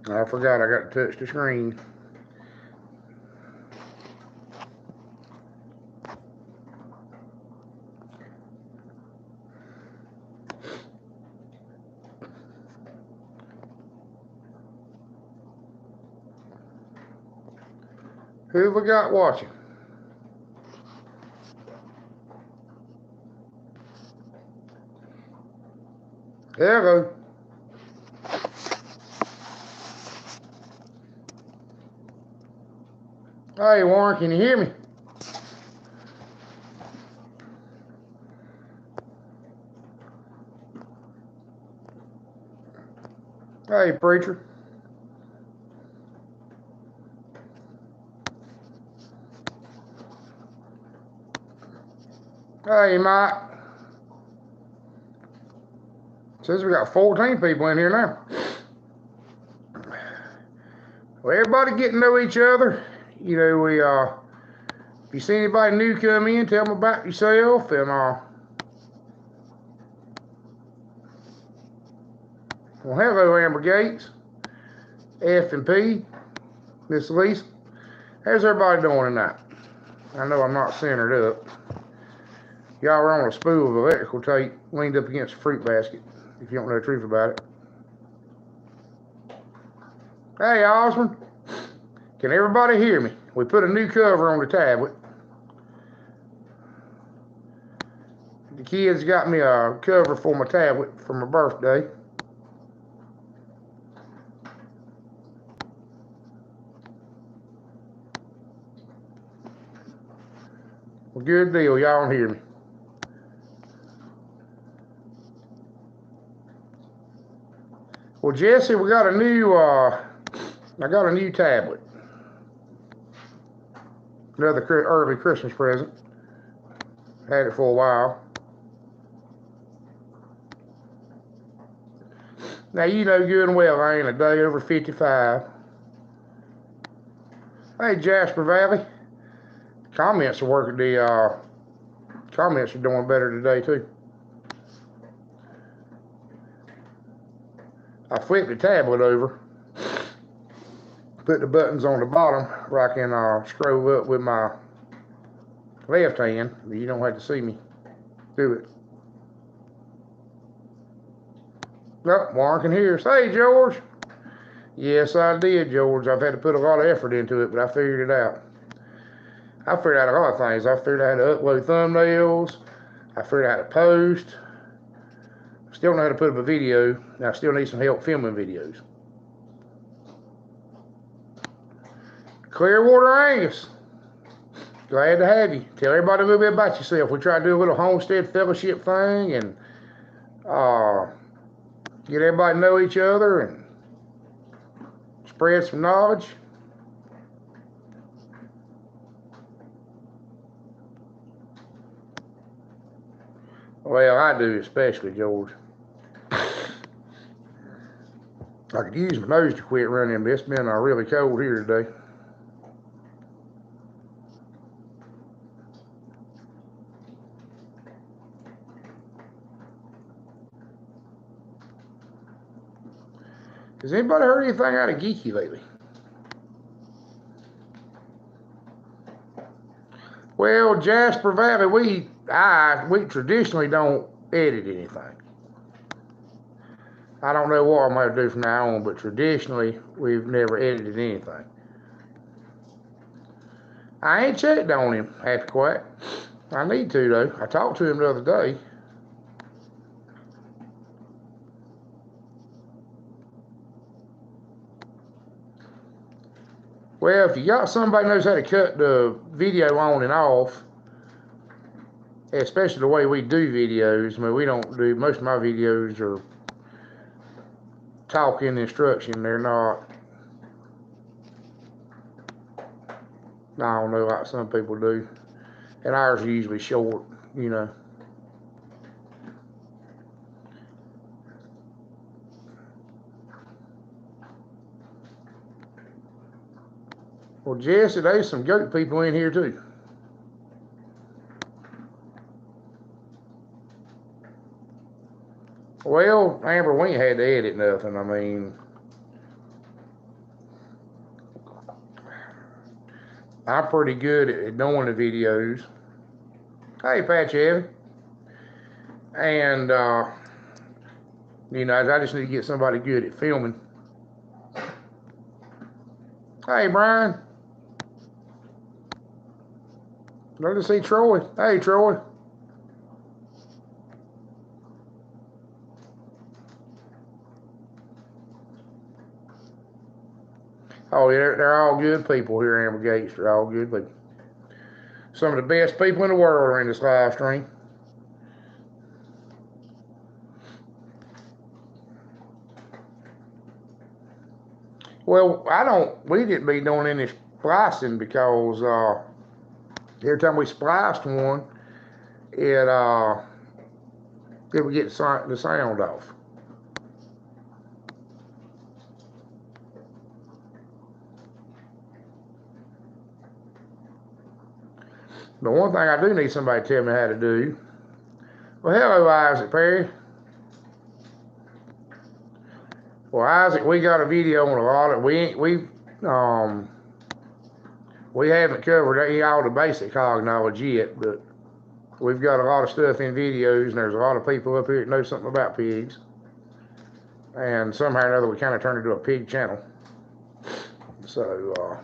I forgot I got to touch the screen. Who have we got watching? Hello. Hey, Warren, can you hear me? Hey, preacher. Hey, Mike. Says we got 14 people in here now. Well, everybody get to know each other. You know, if you see anybody new come in, tell them about yourself. And, well, hello, Amber Gates, F and P, Miss Lisa. How's everybody doing tonight? I know I'm not centered up. Y'all are on a spool of electrical tape leaned up against a fruit basket, if you don't know the truth about it. Hey, Osmond. Can everybody hear me? We put a new cover on the tablet. The kids got me a cover for my tablet for my birthday. Well, good deal. Y'all don't hear me. Well, Jesse, we got a new, I got a new tablet. Another early Christmas present. Had it for a while. Now, you know good and well I ain't a day over 55. Hey, Jasper Valley. Comments are working. The comments are doing better today, too. I flipped the tablet over. Put the buttons on the bottom where I can scroll up with my left hand. You don't have to see me do it. Nope, Warren can hear us. Hey, George. Yes, I did, George. I've had to put a lot of effort into it, but I figured it out. I figured out a lot of things. I figured out how to upload thumbnails. I figured out how to post. Still know how to put up a video. And I still need some help filming videos. Clearwater Angus. Glad to have you. Tell everybody a little bit about yourself. We try to do a little Homestead Fellowship thing and get everybody to know each other and spread some knowledge. Well, I do especially, George. I could use my nose to quit running, but it's been really cold here today. Has anybody heard anything out of Geeky lately? Well, Jasper Valley, we traditionally don't edit anything. I don't know what I'm going to do from now on, but traditionally, we've never edited anything. I ain't checked on him, Happy Quiet. I need to, though. I talked to him the other day. Well, if you got somebody who knows how to cut the video on and off, especially the way we do videos, I mean, we don't do, most of my videos are talking instruction. They're not, I don't know, like some people do. And ours are usually short, you know. Well, Jesse, there's some goat people in here, too. Well, Amber, we ain't had to edit nothing. I mean, I'm pretty good at doing the videos. Hey, Patch Evan. And, you know, I just need to get somebody good at filming. Hey, Brian. Let us see Troy. Hey, Troy. Oh, yeah, they're all good people here in Amber Gates. They're all good people. Some of the best people in the world are in this live stream. Well, we didn't be doing any splicing because every time we spliced one, it would get the sound off. But one thing I do need somebody to tell me how to do. Well, hello, Isaac Perry. Well, Isaac, we got a video on a lot of we haven't covered all the basic hog knowledge yet, but we've got a lot of stuff in videos, and there's a lot of people up here that know something about pigs. And somehow or another, we kind of turned into a pig channel. So,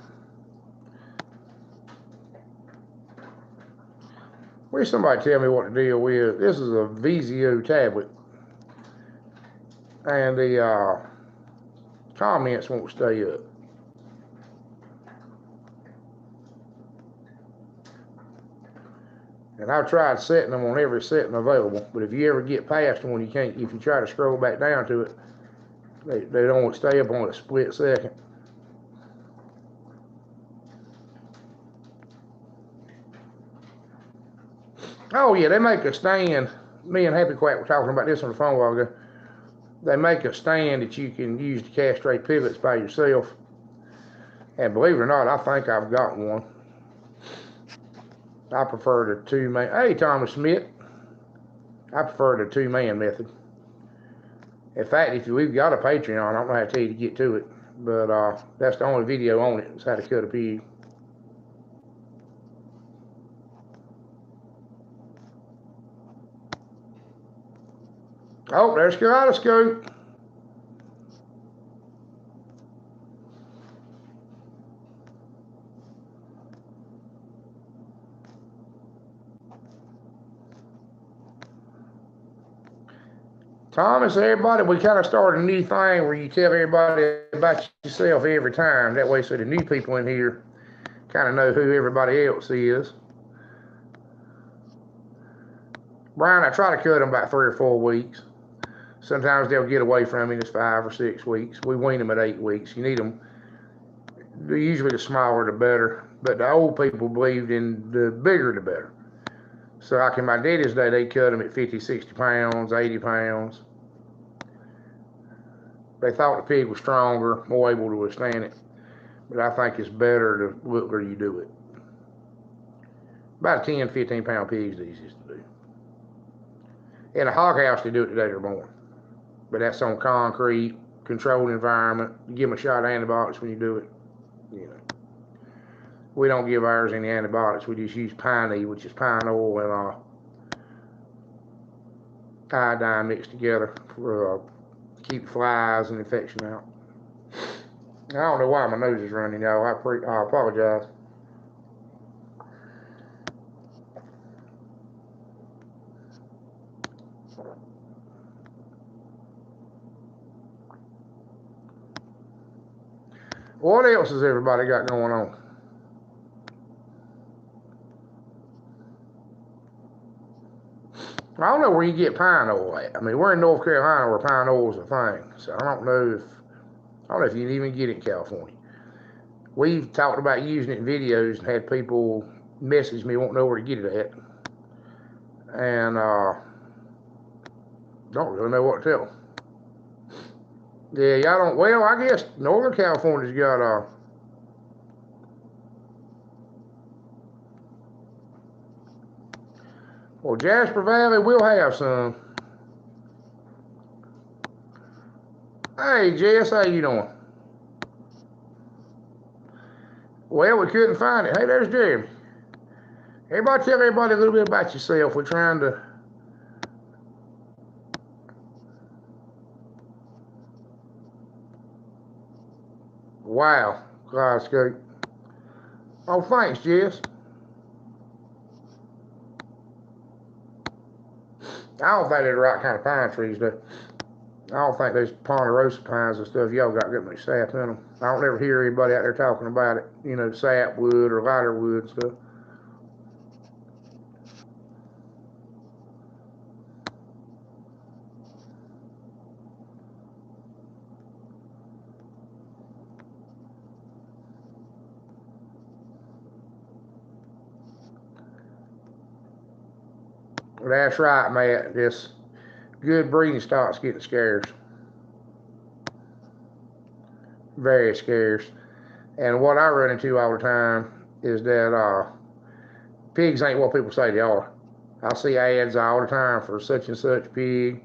wish somebody tell me what the deal with. This is a VZO tablet, and the comments won't stay up. And I've tried setting them on every setting available, but if you ever get past one, you can't. If you try to scroll back down to it, they don't stay up on a split second. Oh yeah, they make a stand. Me and Happy Quack were talking about this on the phone a while ago. They make a stand that you can use to castrate piglets by yourself. And believe it or not, I think I've got one. I prefer the two-man. Hey, Thomas Smith. I prefer the two-man method. In fact, if we've got a Patreon, I don't know how to tell you to get to it, but that's the only video on it. It's how to cut a pig. Oh, there's Kaleidoscope. Thomas, everybody, we kind of started a new thing where you tell everybody about yourself every time. That way, so the new people in here kind of know who everybody else is. Brian, I try to cut them about 3 or 4 weeks. Sometimes they'll get away from me. It's 5 or 6 weeks. We wean them at 8 weeks. You need them. Usually the smaller the better. But the old people believed in the bigger the better. So like in my daddy's day, they cut them at 50, 60 pounds, 80 pounds. They thought the pig was stronger, more able to withstand it. But I think it's better the littler you do it. About 10, 15 pound pigs, the easiest to do. In a hog house, they do it the day they're born. But that's on concrete, controlled environment. You give them a shot of antibiotics when you do it. You know, we don't give ours any antibiotics. We just use pine, which is pine oil and iodine mixed together for keep flies and infection out. I don't know why my nose is running, y'all. I apologize. What else has everybody got going on? I don't know where you get pine oil at. I mean, we're in North Carolina where pine oil is a thing. So I don't know if you can even get it in California. We've talked about using it in videos and had people message me, won't know where to get it at. And don't really know what to tell them. Yeah, y'all don't, well, I guess Northern California's got well, Jasper Valley will have some. Hey, Jess, how you doing? Well, we couldn't find it. Hey, there's Jeremy. Everybody tell everybody a little bit about yourself. We're trying to... Wow. Glasgow. Oh, thanks, Jess. I don't think they're the right kind of pine trees, though. I don't think those ponderosa pines and stuff, y'all got much sap in them. I don't ever hear anybody out there talking about it, you know, sapwood or lighter wood and stuff. That's right, Matt. This good breeding stock's getting scarce. Very scarce. And what I run into all the time is that pigs ain't what people say they are. I see ads all the time for such and such pig.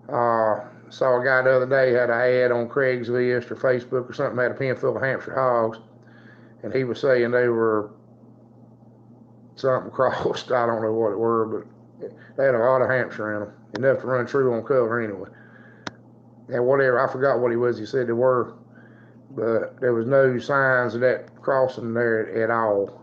Saw a guy the other day had an ad on Craigslist or Facebook or something, had a pen full of Hampshire hogs, and he was saying they were something crossed. I don't know what it were, but they had a lot of Hampshire in them, enough to run true on cover anyway. And whatever, I forgot what he said they were, but there was no signs of that crossing there at all.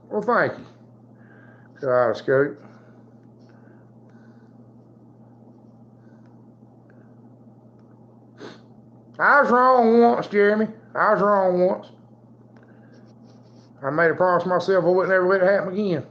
Well, thank you. Kaleidoscope. I was wrong once, Jeremy. I was wrong once. I made a promise to myself I wouldn't ever let it happen again.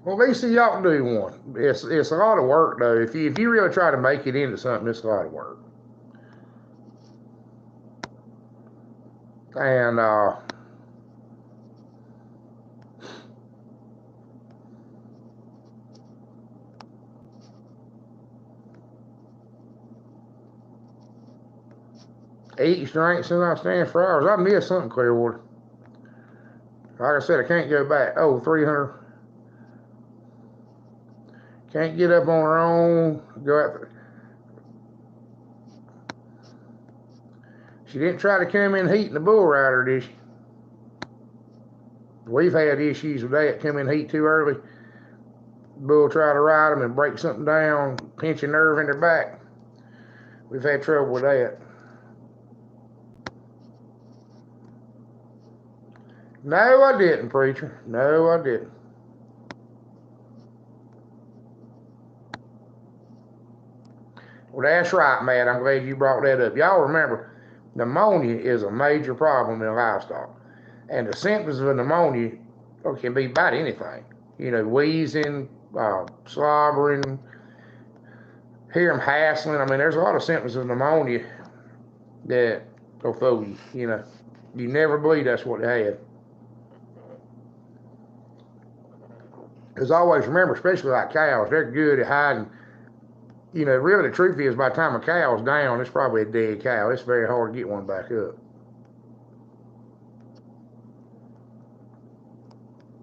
Well, at least y'all can do one. It's a lot of work though. If you really try to make it into something, it's a lot of work. And eat, drink, sit down, stand for hours. I missed something, Clearwater. Like I said, I can't go back. Oh, 300. Can't get up on her own. Go out. She didn't try to come in heat in the bull rider, did she? We've had issues with that. Come in heat too early. Bull try to ride them and break something down, pinch a nerve in their back. We've had trouble with that. No, I didn't, preacher. No, I didn't. Well, that's right, Matt. I'm glad you brought that up. Y'all remember, pneumonia is a major problem in livestock. And the symptoms of pneumonia can be about anything. You know, wheezing, slobbering, hear them hassling. I mean, there's a lot of symptoms of pneumonia that will fool you. You know, you never believe that's what they had. Because always remember, especially like cows, they're good at hiding. You know, really the truth is, by the time a cow's down, it's probably a dead cow. It's very hard to get one back up.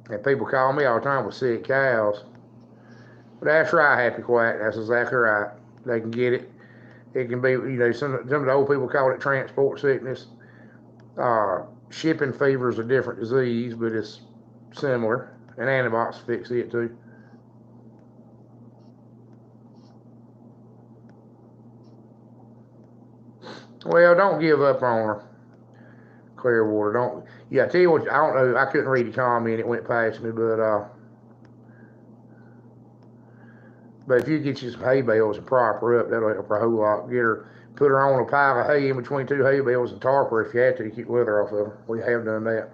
And people call me all the time with sick cows. But that's right, Happy Quack. That's exactly right. They can get it. It can be, you know, some of the old people call it transport sickness. Shipping fever is a different disease, but it's similar. And antibiotics fix it too. Well, don't give up on her, Clearwater. Don't. Yeah, I tell you what. I don't know. I couldn't read the comment. It went past me, but if you get you some hay bales and prop her up, that'll help her a whole lot. Put her on a pile of hay in between two hay bales and tarp her if you have to keep weather off of her. We have done that.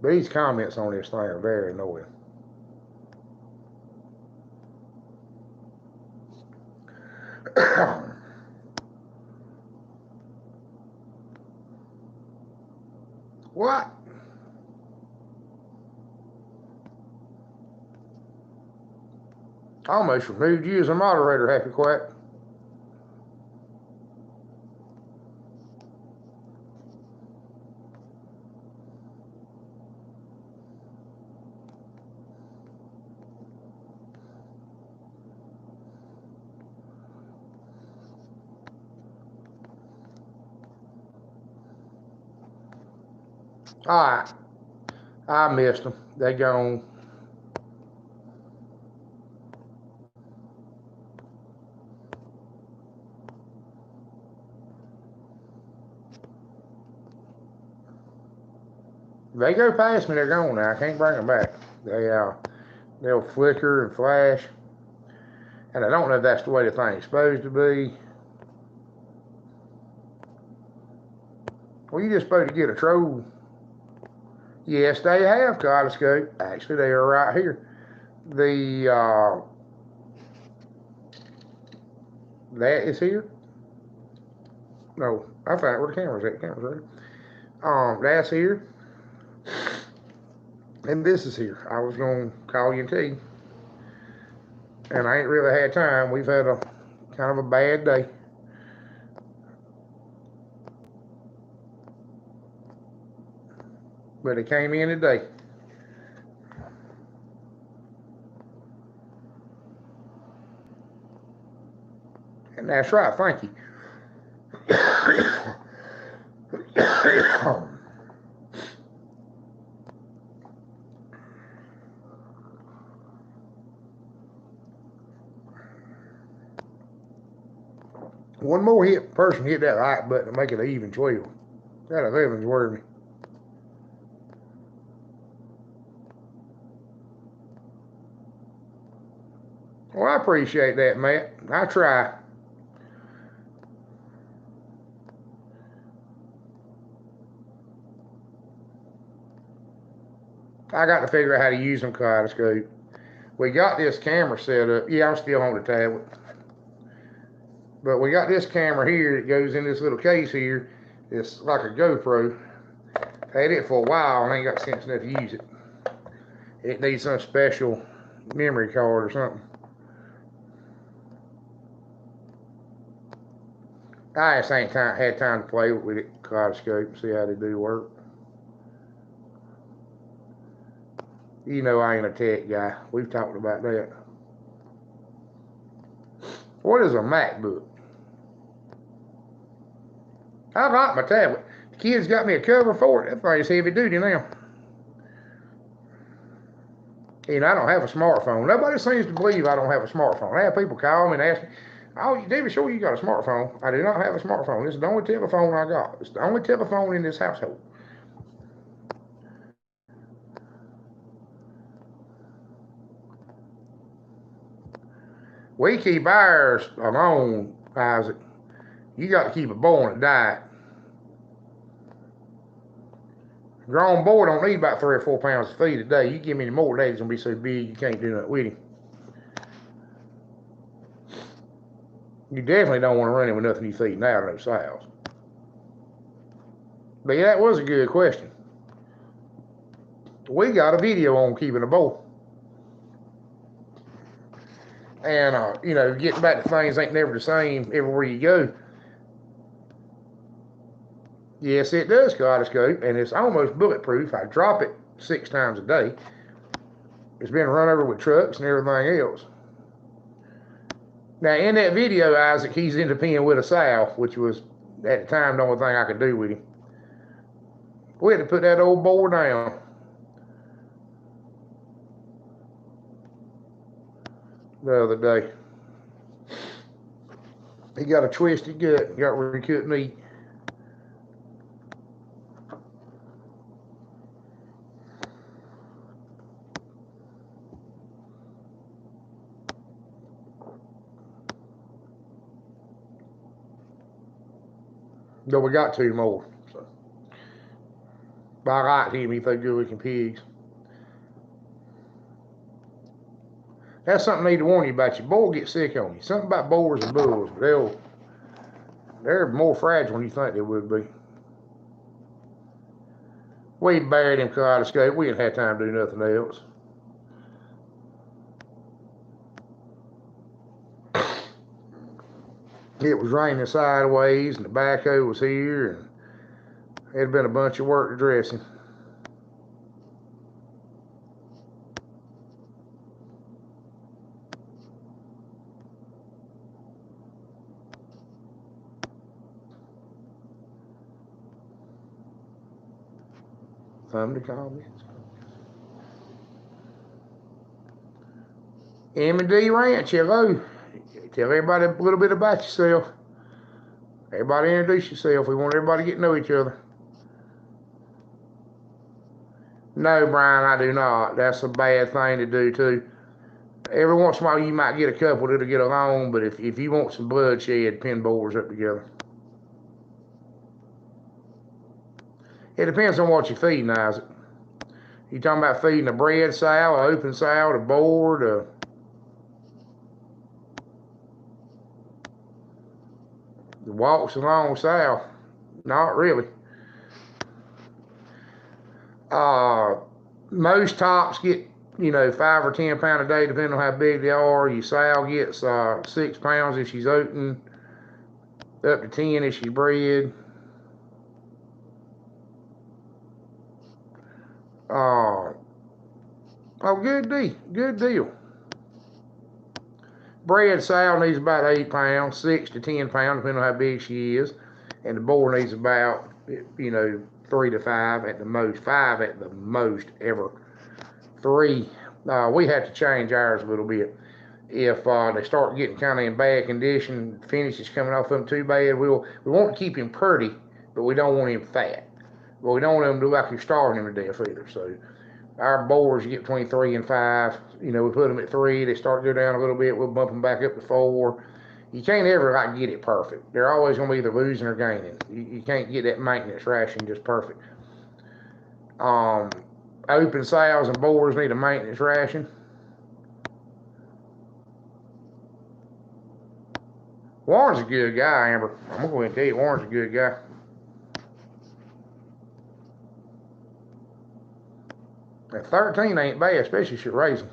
These comments on this thing are very annoying. What? I almost removed you as a moderator, Happy Quack. Alright. I missed them. They gone. They go past me, they're gone now. I can't bring them back. They'll flicker and flash. And I don't know if that's the way the thing's supposed to be. Well, you're just supposed to get a troll. Yes, they have kaleidoscope. Actually, they are right here. That is here. No, I found where the camera's at. The camera's right. That's here. And this is here. I was going to call you and tell you. And I ain't really had time. We've had a kind of a bad day. But it came in today. And that's right, thank you. One more person hit that like button to make it an even 12. That 11's worried me. Well, I appreciate that, Matt. I try. I got to figure out how to use them kaleidoscope. We got this camera set up. Yeah, I'm still on the tablet. But we got this camera here that goes in this little case here. It's like a GoPro. Had it for a while and ain't got sense enough to use it. It needs some special memory card or something. I just ain't had time to play with it, kaleidoscope, and see how they do work. You know I ain't a tech guy. We've talked about that. What is a MacBook? I like my tablet. The kids got me a cover for it. That thing's heavy duty now. And I don't have a smartphone. Nobody seems to believe I don't have a smartphone. I have people call me and ask me, "Oh, David, sure you got a smartphone." I do not have a smartphone. This is the only telephone I got. It's the only telephone in this household. We keep ours alone, Isaac. You got to keep a boy on a diet. A grown boy don't need about 3 or 4 pounds of feed a day. You give me any more, dad's gonna be so big you can't do nothing with him. You definitely don't want to run him with nothing you feeding out of those sows. But yeah, that was a good question. We got a video on keeping a boy. And, getting back to things ain't never the same everywhere you go. Yes, it does kaleidoscope, and it's almost bulletproof. I drop it 6 times a day. It's been run over with trucks and everything else. Now, in that video, Isaac, he's in the pen with a sow, which was, at the time, the only thing I could do with him. We had to put that old boar down. The other day. He got a twisted gut, got where he couldn't eat. But we got 2 more. So. But I like him. He think good looking pigs. That's something I need to warn you about. Your bull get sick on you. Something about boars and bulls, but they're more fragile than you think they would be. We buried him kaleidoscope. We didn't have time to do nothing else. It was raining sideways, and the backhoe was here, and it had been a bunch of work to dress him. Thumb to comments. M&D Ranch, hello. Tell everybody a little bit about yourself. Everybody introduce yourself. We want everybody to get to know each other. No, Brian, I do not. That's a bad thing to do, too. Every once in a while, you might get a couple that'll get along, but if you want some bloodshed, pin boars up together. It depends on what you're feeding, Isaac. You talking about feeding a bred sow, an open sow, a boar, the walks along sow? Not really. Most tops get 5 or 10 pounds a day, depending on how big they are. Your sow gets 6 pounds if she's open, up to 10 if she's bred. Good deal. Bred sow needs about 8 pounds, 6 to 10 pounds, depending on how big she is. And the boar needs about, 3 to 5 at the most, 5 at the most ever. 3. We have to change ours a little bit. If they start getting kind of in bad condition, finishes coming off them too bad, we want to keep him pretty, but we don't want him fat. But we don't want him to look like you're starving him to death either. So our boars get between 3 and 5. We put them at 3. They start to go down a little bit. We'll bump them back up to 4. You can't ever get it perfect. They're always going to be either losing or gaining. You can't get that maintenance ration just perfect. Open sows and boars need a maintenance ration. Warren's a good guy, Amber. I'm going to go ahead and tell you, Warren's a good guy. At 13 ain't bad, especially if you're raising.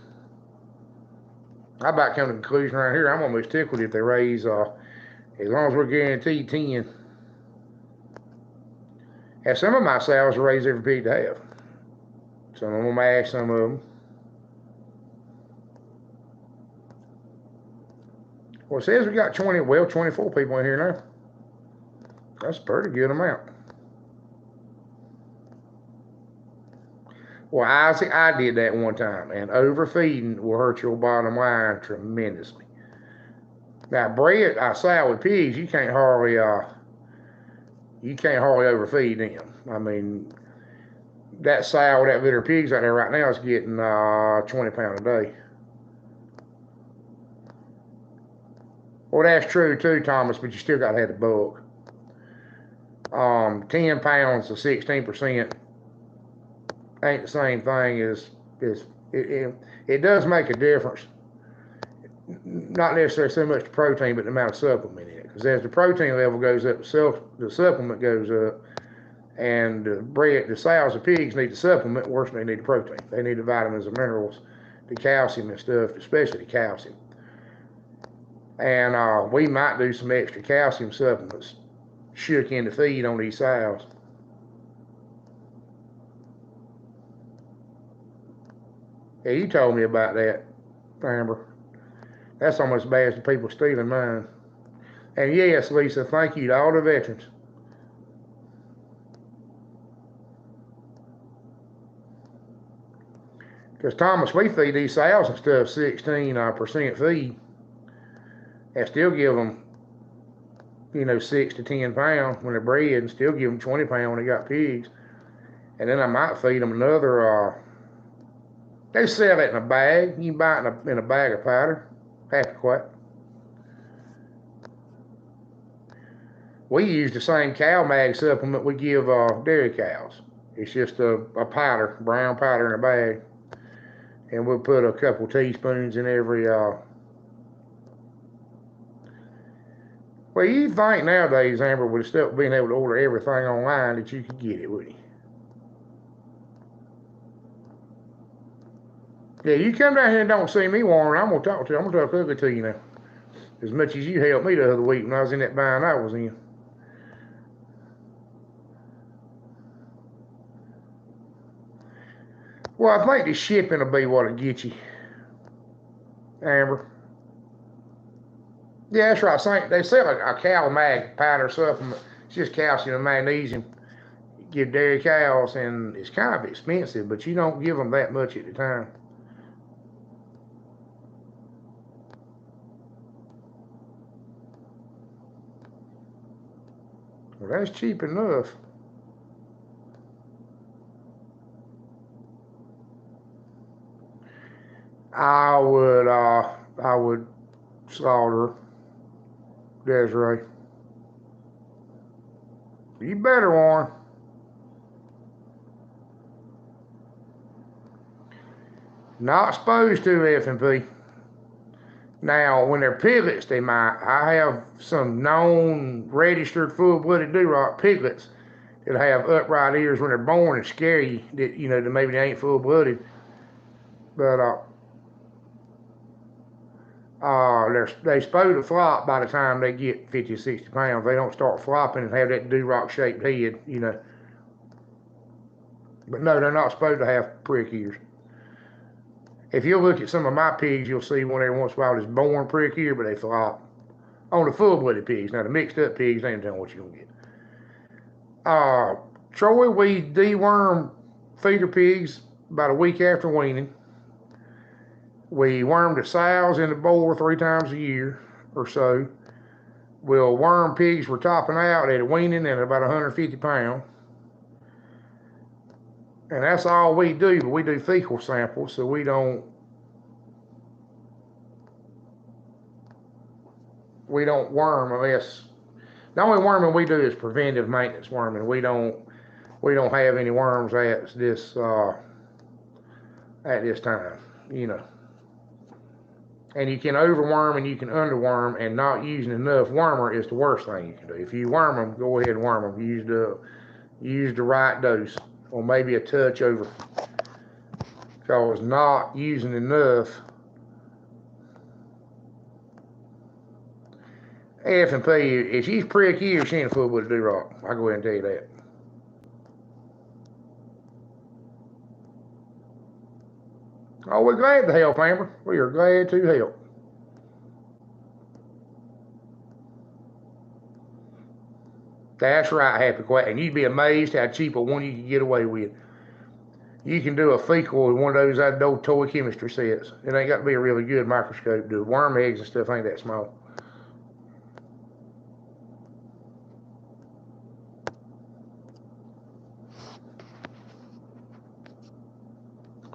I about come to the conclusion right here, I'm almost tickled if they raise, as long as we're guaranteed 10. And some of my sows will raise every pig they have. Some of them mash, some of them. Well, it says we got 24 people in here now. That's a pretty good amount. Well, Isaac, I did that one time, and overfeeding will hurt your bottom line tremendously. Now, sow with pigs, you can't hardly overfeed them. I mean, that sow, that litter of pigs out there right now is getting 20 pounds a day. Well, that's true too, Thomas, but you still got to have the bulk. 10 pounds to 16% ain't the same thing as it does make a difference. Not necessarily so much the protein, but the amount of supplement in it. Because as the protein level goes up, the supplement goes up, and the sows and pigs need the supplement worse than they need the protein. They need the vitamins and minerals, the calcium and stuff, especially the calcium. And we might do some extra calcium supplements shook in the feed on these sows. Yeah, you told me about that, Amber. That's almost as bad as the people stealing mine. And yes, Lisa, thank you to all the veterans. Because, Thomas, we feed these sows and stuff 16% feed. And still give them, 6 to 10 pounds when they're bred, and still give them 20 pounds when they got pigs. And then I might feed them another, they sell it in a bag. You can buy it in a bag of powder, half a quart. We use the same cow mag supplement we give dairy cows. It's just a powder, brown powder in a bag. And we'll put a couple teaspoons in every, well, you'd think nowadays, Amber, with still being able to order everything online, that you could get it, wouldn't you? Yeah, you come down here and don't see me, Warren, I'm going to talk to you. I'm going to talk ugly to you now. As much as you helped me the other week when I was in that bind I was in. Well, I think the shipping will be what'll get you, Amber. Yeah, that's right. They sell a cow mag powder supplement. It's just calcium and magnesium. You give dairy cows, and it's kind of expensive, but you don't give them that much at the time. Well, that's cheap enough. I would slaughter Desiree. You better, Warren. Not supposed to, F&P. Now, when they're piglets, they might. I have some known registered full-blooded Duroc piglets that have upright ears when they're born and scare you. That that maybe they ain't full-blooded, but they're supposed to flop by the time they get 50 or 60 pounds. They don't start flopping and have that Duroc shaped head, But no, they're not supposed to have prick ears. If you look at some of my pigs, you'll see one every once in a while that's born prick ear, but they flop. On the full-blooded pigs. Now, the mixed-up pigs, they ain't telling what you're going to get. Troy, we deworm feeder pigs about a week after weaning. We worm the sows and the boar 3 times a year or so. We'll worm pigs we're topping out at weaning at about 150 pounds. And that's all we do, but we do fecal samples, so we don't worm unless the only worming we do is preventive maintenance worming. We don't have any worms at this time, And you can overworm and you can underworm, and not using enough wormer is the worst thing you can do. If you worm them, go ahead and worm them. Use the right dose, or maybe a touch over. Because not using enough. F&P, if she's prick ear, she ain't a full-blooded Duroc. I'll go ahead and tell you that. Oh, we're glad to help, Amber. We are glad to help. That's right, Happy Quack. And you'd be amazed how cheap a one you can get away with. You can do a fecal with one of those old toy chemistry sets. It ain't got to be a really good microscope. The worm eggs and stuff ain't that small.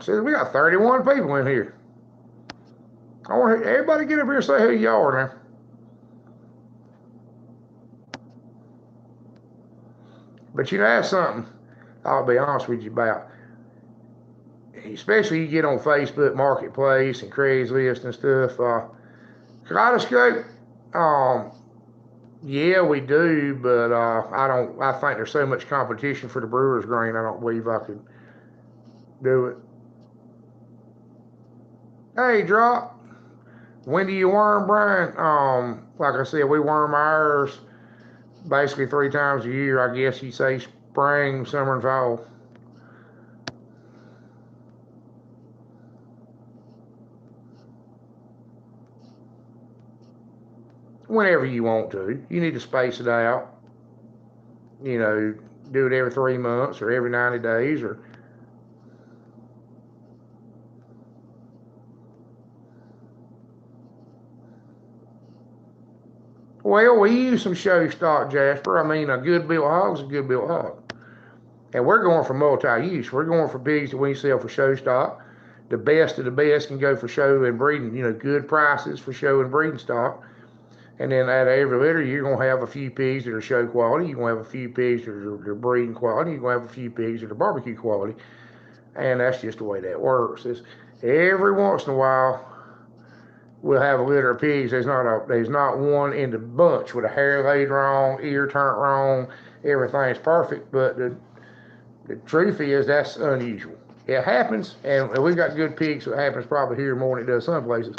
See, we got 31 people in here. I want everybody get up here and say who you are now. But that's something I'll be honest with you about. Especially you get on Facebook Marketplace and Craigslist and stuff. Kaleidoscope, yeah, we do, but I think there's so much competition for the brewer's grain, I don't believe I could do it. Hey, Drop. When do you worm, Brian? Like I said, we worm ours basically 3 times a year. I guess you say spring, summer, and fall. Whenever you want to. You need to space it out. Do it every 3 months or every 90 days or. Well, we use some show stock, Jasper. I mean, a good built hog's a good built hog. And we're going for multi-use. We're going for pigs that we sell for show stock. The best of the best can go for show and breeding, good prices for show and breeding stock. And then out of every litter, you're going to have a few pigs that are show quality. You're going to have a few pigs that are breeding quality. You're going to have a few pigs that are barbecue quality. And that's just the way that works. Every once in a while, we'll have a litter of pigs. There's not one in the bunch with a hair laid wrong, ear turned wrong. Everything's perfect. But the truth is that's unusual. It happens, and we've got good pigs, so it happens probably here more than it does some places.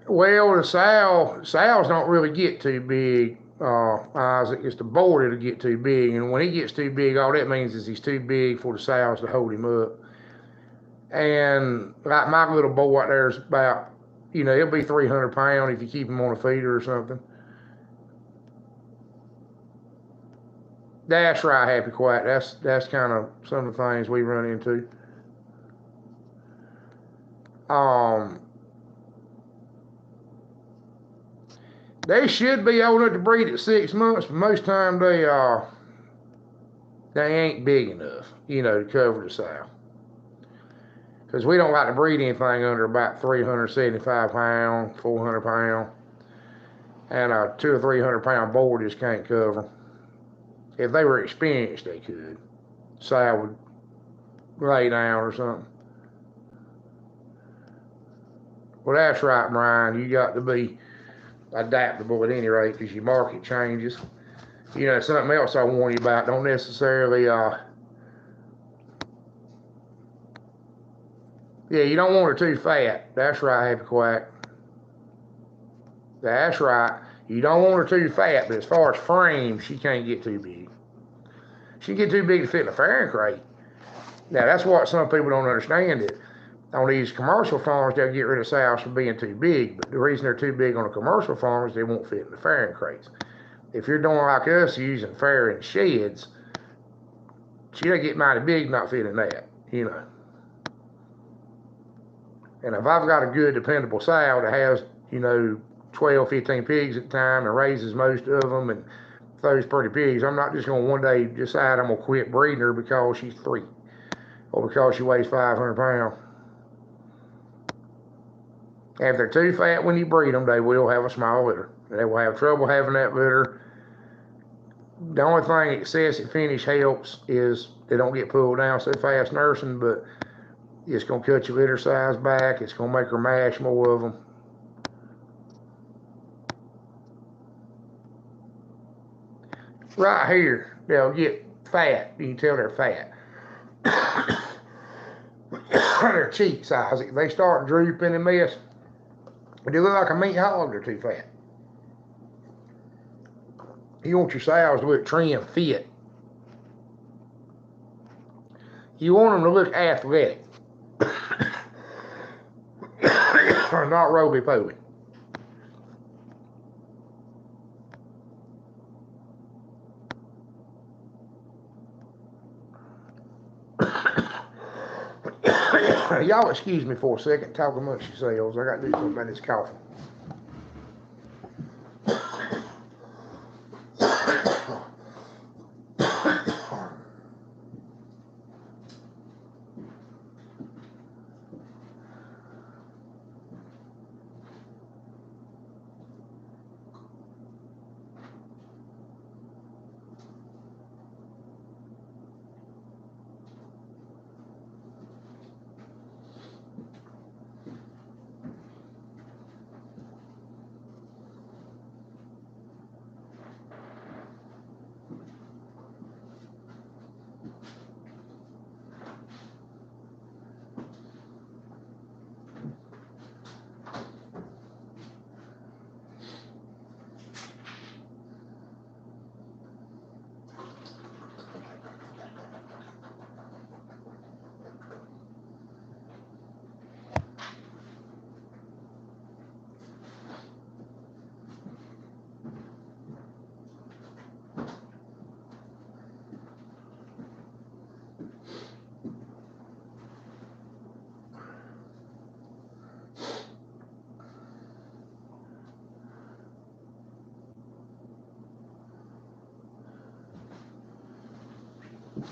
Well, the sows don't really get too big, Isaac. It's the boar that'll get too big, and when he gets too big, all that means is he's too big for the sows to hold him up. And like my little boy out there is about, he'll be 300 pounds if you keep him on a feeder or something. That's right, Happy Quiet. That's kind of some of the things we run into. They should be old enough to breed at 6 months, but most time they ain't big enough, to cover the sow. Because we don't like to breed anything under about 375 pounds, 400 pounds, and a 200 or 300 pound boar just can't cover. If they were experienced, they could. Sow would lay down or something. Well, that's right, Brian. You got to be adaptable at any rate because your market changes. Something else I warn you about. Don't necessarily, you don't want her too fat. That's right, Happy Quack. That's right. You don't want her too fat, but as far as frame, she can't get too big. She can get too big to fit in a farrowing crate. Now, that's what some people don't understand. It on these commercial farms, they'll get rid of sows for being too big, but the reason they're too big on a commercial farm is they won't fit in the farrowing crates. If you're doing like us, using farrowing sheds, she'll get mighty big, not fit in that, And if I've got a good, dependable sow that has, 12, 15 pigs at a time and raises most of them and throws pretty pigs, I'm not just going to one day decide I'm going to quit breeding her because she's 3 or because she weighs 500 pounds. And if they're too fat when you breed them, they will have a small litter. They will have trouble having that litter. The only thing excessive finish helps is they don't get pulled down so fast nursing, but it's going to cut your litter size back. It's going to make her mash more of them. Right here, they'll get fat. You can tell they're fat. Their cheek size, they start drooping and mess. They look like a meat hog. They're too fat. You want your sows to look trim, fit. You want them to look athletic. Not roly-poly. Y'all excuse me for a second, talk amongst yourselves. I got to do something about this coffee.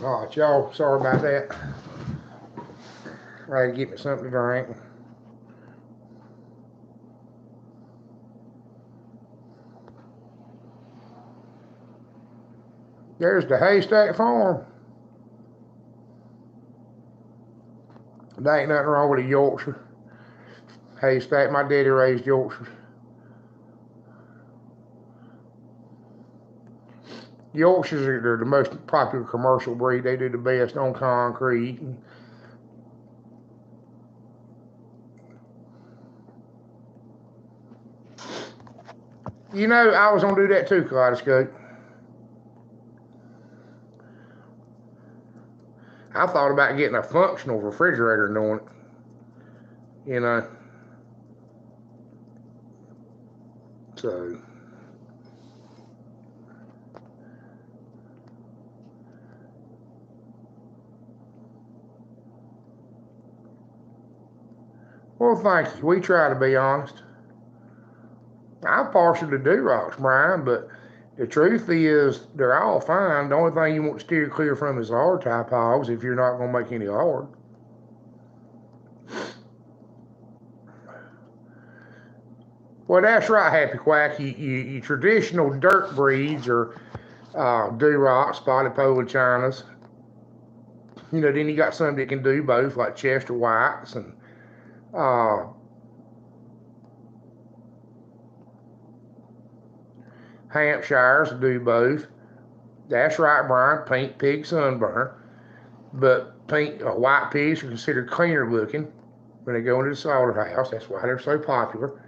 All right, y'all, sorry about that. I had to get me something to drink. There's the Haystack Farm. There ain't nothing wrong with a Yorkshire. Haystack, my daddy raised Yorkshires. Yorkshires are the most popular commercial breed. They do the best on concrete. You know, I was gonna do that too, Kaleidoscope. I thought about getting a functional refrigerator and doing it. You know. So. Well, thank you. We try to be honest. I'm partial to do-rocks, Brian, but the truth is they're all fine. The only thing you want to steer clear from is the hard type hogs if you're not going to make any hard. Well, that's right, Happy Quack. You traditional dirt breeds are do-rocks, spotted Polish Chinas. You know, then you got some that can do both, like Chester Whites and Hampshires do both. That's right, Brian. Pink pig sunburn. But pink white pigs are considered cleaner looking when they go into the slaughterhouse. That's why they're so popular.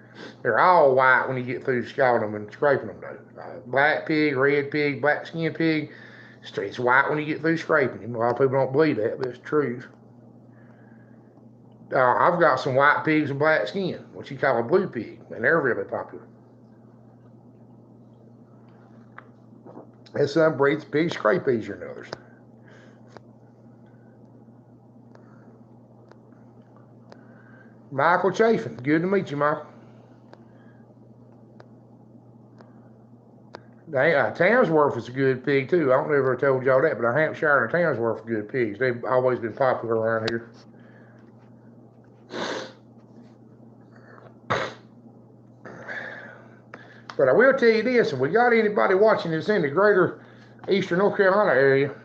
They're all white when you get through scalding them and scraping them, though. Black pig, red pig, black skin pig. It's white when you get through scraping them. A lot of people don't believe that, but it's true. I've got some white pigs with black skin, what you call a blue pig, and they're really popular. And some breeds pigs scrape easier than others. Michael Chafin, good to meet you, Michael. Tamsworth is a good pig too. I don't know if I ever told y'all that, but a Hampshire and a Tamsworth are good pigs. They've always been popular around here. But I will tell you this, if we got anybody watching this in the greater eastern North Carolina area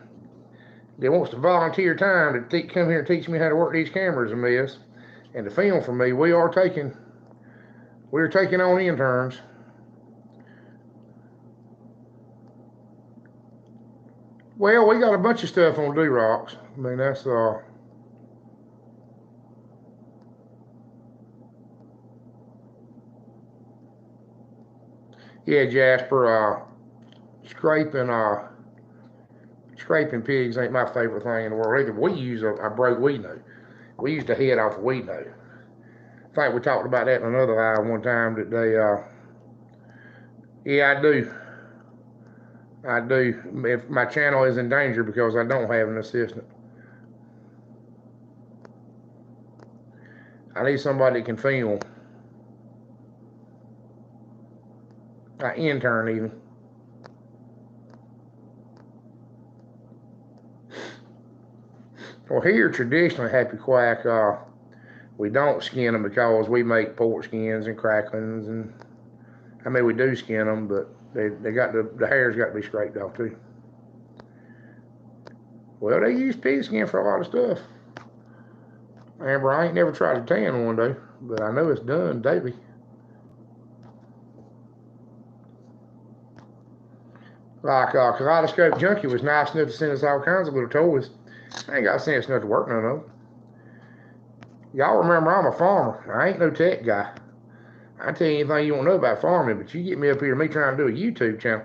that wants to volunteer time to come here and teach me how to work these cameras and this, and to film for me, we're taking on interns. Well, we got a bunch of stuff on do-rocks. I mean, that's yeah, Jasper, scraping pigs ain't my favorite thing in the world either. We use a broke weed nose. We used a head off a weed nose. I think we talked about that in another live one time that they, yeah, I do. If my channel is in danger because I don't have an assistant. I need somebody that can film. An intern even. Well, here traditionally, Happy Quack, we don't skin them because we make pork skins and cracklings, and I mean we do skin them, but they got the hair's got to be scraped off too. Well, they use pig skin for a lot of stuff. Amber, I ain't never tried to tan one day, but I know it's done daily. Like Kaleidoscope Junkie was nice enough to send us all kinds of little toys. I ain't got sense enough to work none of them. Y'all remember I'm a farmer. I ain't no tech guy. I tell you anything you want to know about farming, but you get me up here, me trying to do a YouTube channel.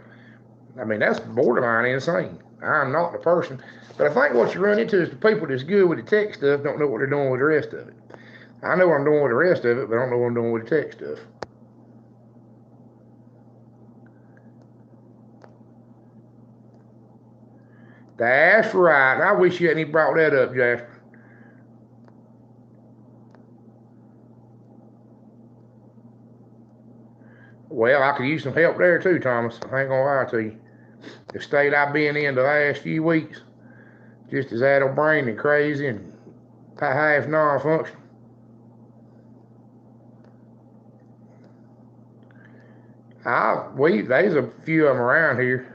I mean, that's borderline insane. I'm not the person. But I think what you run into is the people that's good with the tech stuff don't know what they're doing with the rest of it. I know what I'm doing with the rest of it, but I don't know what I'm doing with the tech stuff. That's right. I wish you hadn't brought that up, Jasper. Well, I could use some help there too, Thomas. I ain't gonna lie to you. The state I've been in the last few weeks, just as addle-brained and crazy, and half non-functional. There's a few of them around here.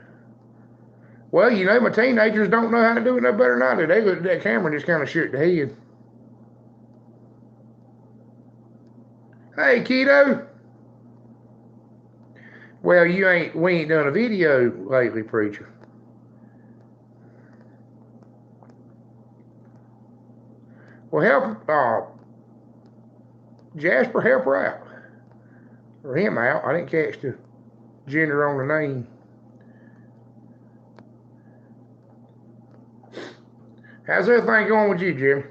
Well, you know, my teenagers don't know how to do it no better than I do. They look at that camera and just kind of shook their head. Hey, kiddo. Well, we ain't done a video lately, preacher. Well, Jasper, help her out. Or him out. I didn't catch the gender on the name. How's everything going with you, Jimmy?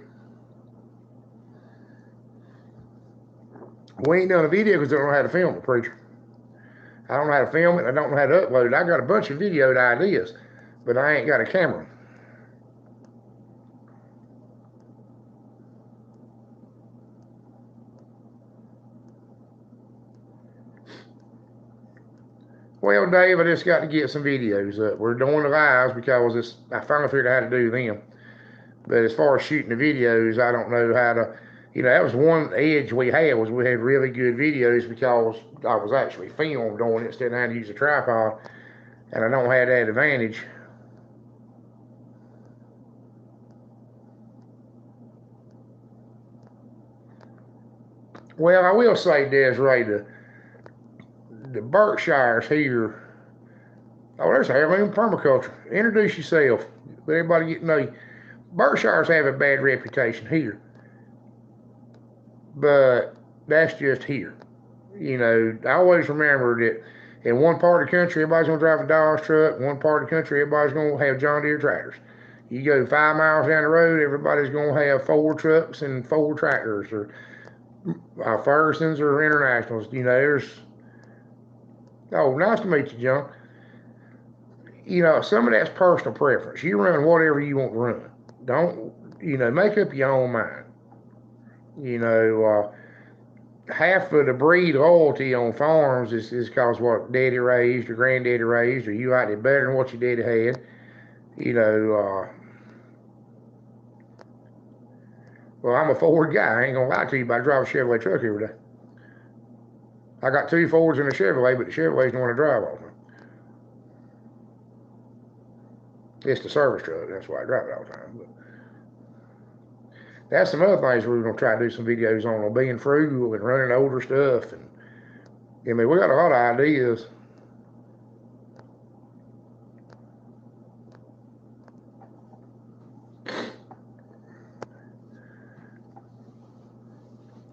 We ain't done a video because I don't know how to film it, preacher. I don't know how to film it. I don't know how to upload it. I got a bunch of video ideas, but I ain't got a camera. Well, Dave, I just got to get some videos up. We're doing the lives because I finally figured out how to do them. But as far as shooting the videos, I don't know how to. You know, that was one edge we had really good videos because I was actually filmed doing it instead of having to use a tripod, and I don't have that advantage. Well, I will say, Desiree, the Berkshires here. Oh, there's heirloom permaculture. Introduce yourself. Let everybody get to know you. Berkshires have a bad reputation here, but that's just here. You know, I always remember that in one part of the country, everybody's going to drive a Dodge truck. In one part of the country, everybody's going to have John Deere tractors. You go 5 miles down the road, everybody's going to have 4 trucks and 4 tractors, or Ferguson's or Internationals. You know, oh, nice to meet you, John. You know, some of that's personal preference. You run whatever you want to run. Don't, you know, make up your own mind. You know, half of the breed loyalty on farms is because what daddy raised or granddaddy raised, or you liked it better than what your daddy had. You know, well, I'm a Ford guy. I ain't gonna lie to you, but I drive a Chevrolet truck every day. I got 2 Fords and a Chevrolet, but the Chevrolet's the one I drive off of. It's the service truck. That's why I drive it all the time. But that's some other things we're going to try to do some videos on being frugal and running older stuff. And I mean, we got a lot of ideas.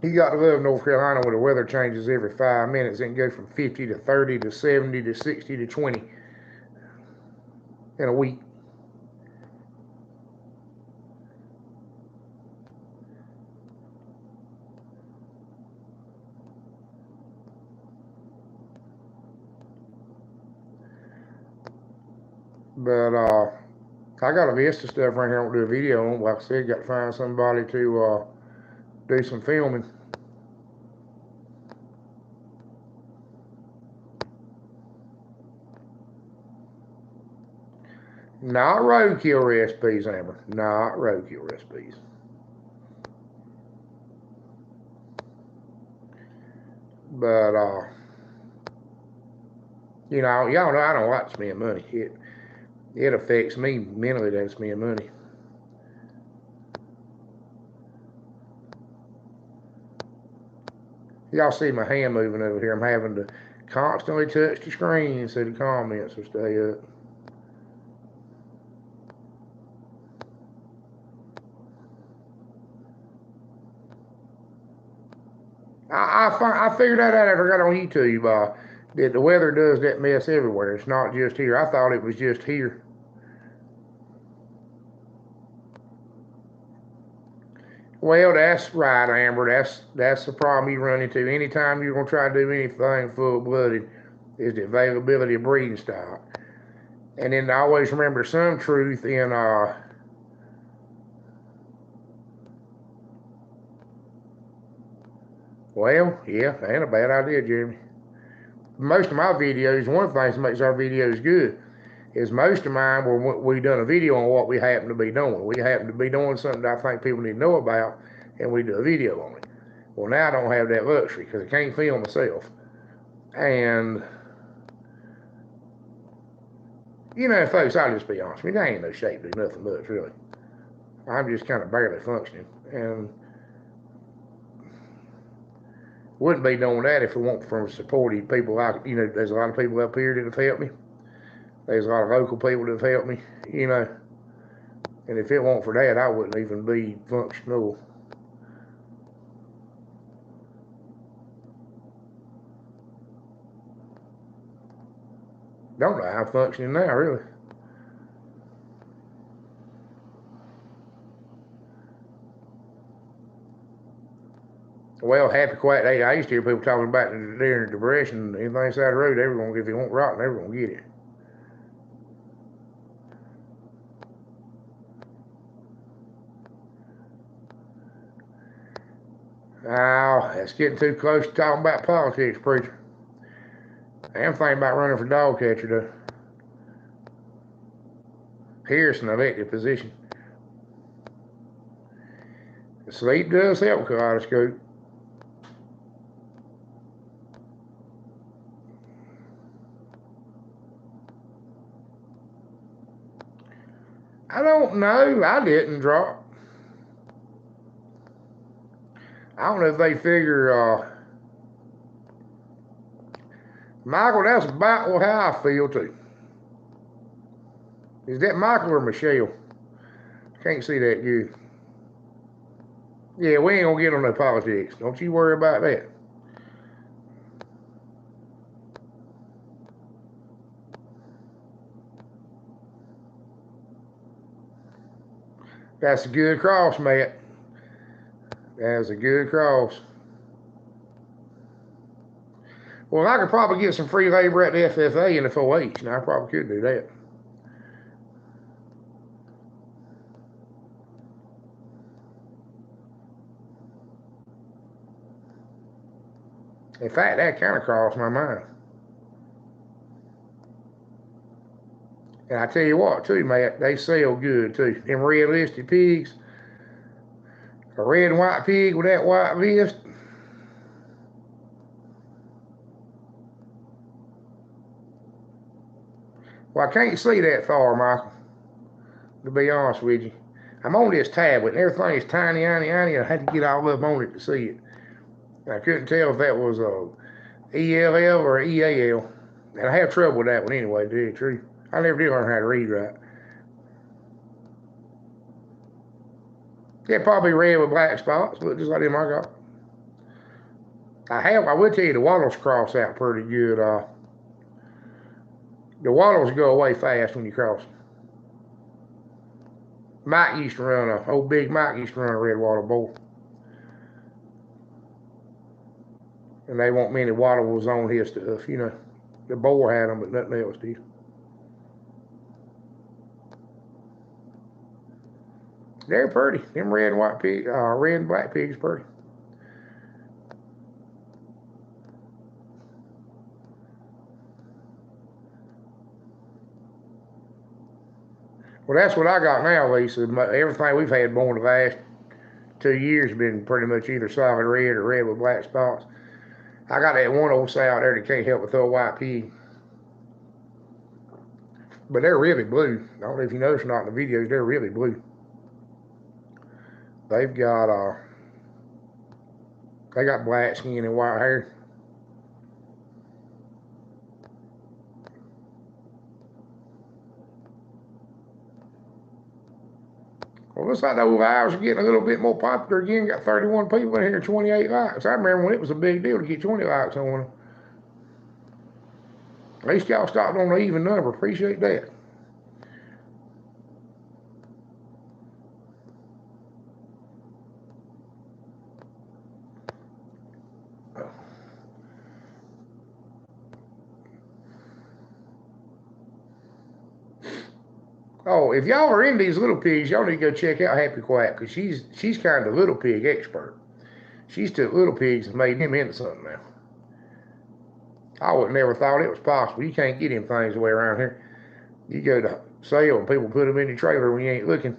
You got to love North Carolina where the weather changes every 5 minutes and go from 50 to 30 to 70 to 60 to 20 in a week. But I got a list of stuff right here I want to do a video on. Like I said, got to find somebody to do some filming. Not roadkill recipes, Amber. Not roadkill recipes. But you know, y'all know I don't like to spend money. It affects me mentally to spend money. Y'all see my hand moving over here. I'm having to constantly touch the screen so the comments will stay up. I figured that out after I got on YouTube. That the weather does that mess everywhere. It's not just here. I thought it was just here. Well, that's right, Amber. That's the problem you run into. Anytime you're gonna try to do anything full-blooded, is the availability of breeding stock. And then I always remember some truth in well, yeah, that ain't a bad idea, Jeremy. Most of my videos, one of the things that makes our videos good is most of mine where we done a video on what we happen to be doing. We happen to be doing something that I think people need to know about, and we do a video on it. Well, now I don't have that luxury because I can't film myself. And, you know, folks, I'll just be honest with you, I ain't no shape to do nothing much, really. I'm just kind of barely functioning. And wouldn't be doing that if it weren't from supportive people. Like, you know, there's a lot of people up here that have helped me. There's a lot of local people that have helped me, you know. And if it weren't for that, I wouldn't even be functional. Don't know how I'm functioning now, really. Well, happy quiet day. I used to hear people talking about during the Depression, anything side of the road, if it won't rotten, they're going to get it. Oh, that's getting too close to talking about politics, preacher. I am thinking about running for dog catcher, though. Here's an elected position. The sleep does help kaleidoscope. I don't know. I didn't drop. I don't know if they figure, Michael, that's about how I feel too. Is that Michael or Michelle? Can't see that good. Yeah, we ain't gonna get on no politics. Don't you worry about that. That's a good cross, Matt. That's a good cross. Well, I could probably get some free labor at the FFA in the 4-H, and I probably could do that. In fact, that kind of crossed my mind. And I tell you what, too, Matt, they sell good, too. Them red listed pigs, a red and white pig with that white list. Well, I can't see that far, Michael, to be honest with you. I'm on this tablet, and everything is tiny, and I had to get all up on it to see it. And I couldn't tell if that was a ELL or EAL. And I have trouble with that one anyway, to tell you the truth. I never did learn how to read right. Yeah, probably red with black spots, look just like them I got. I would tell you the wattles cross out pretty good. The wattles go away fast when you cross them. Mike used to run old big Mike used to run a red wattle bull. And they want many wattles on his stuff, you know. The boar had them, but nothing else did. They're pretty. Them red and white pig, red and black pigs pretty. Well, that's what I got now, Lisa. Everything we've had born the last 2 years has been pretty much either solid red or red with black spots. I got that one old sow out there that can't help but throw a white pig. But they're really blue. I don't know if you noticed or not in the videos, they're really blue. They've got they got black skin and white hair. Well, looks like those hours are getting a little bit more popular again. Got 31 people in here and 28 likes. I remember when it was a big deal to get 20 likes on them. At least y'all stopped on an even number. Appreciate that. Oh, if y'all are into these little pigs, y'all need to go check out Happy Quiet, because she's kind of the little pig expert. She's took little pigs and made him into something now. I would never thought it was possible. You can't get them things away around here. You go to sale and people put them in the trailer when you ain't looking.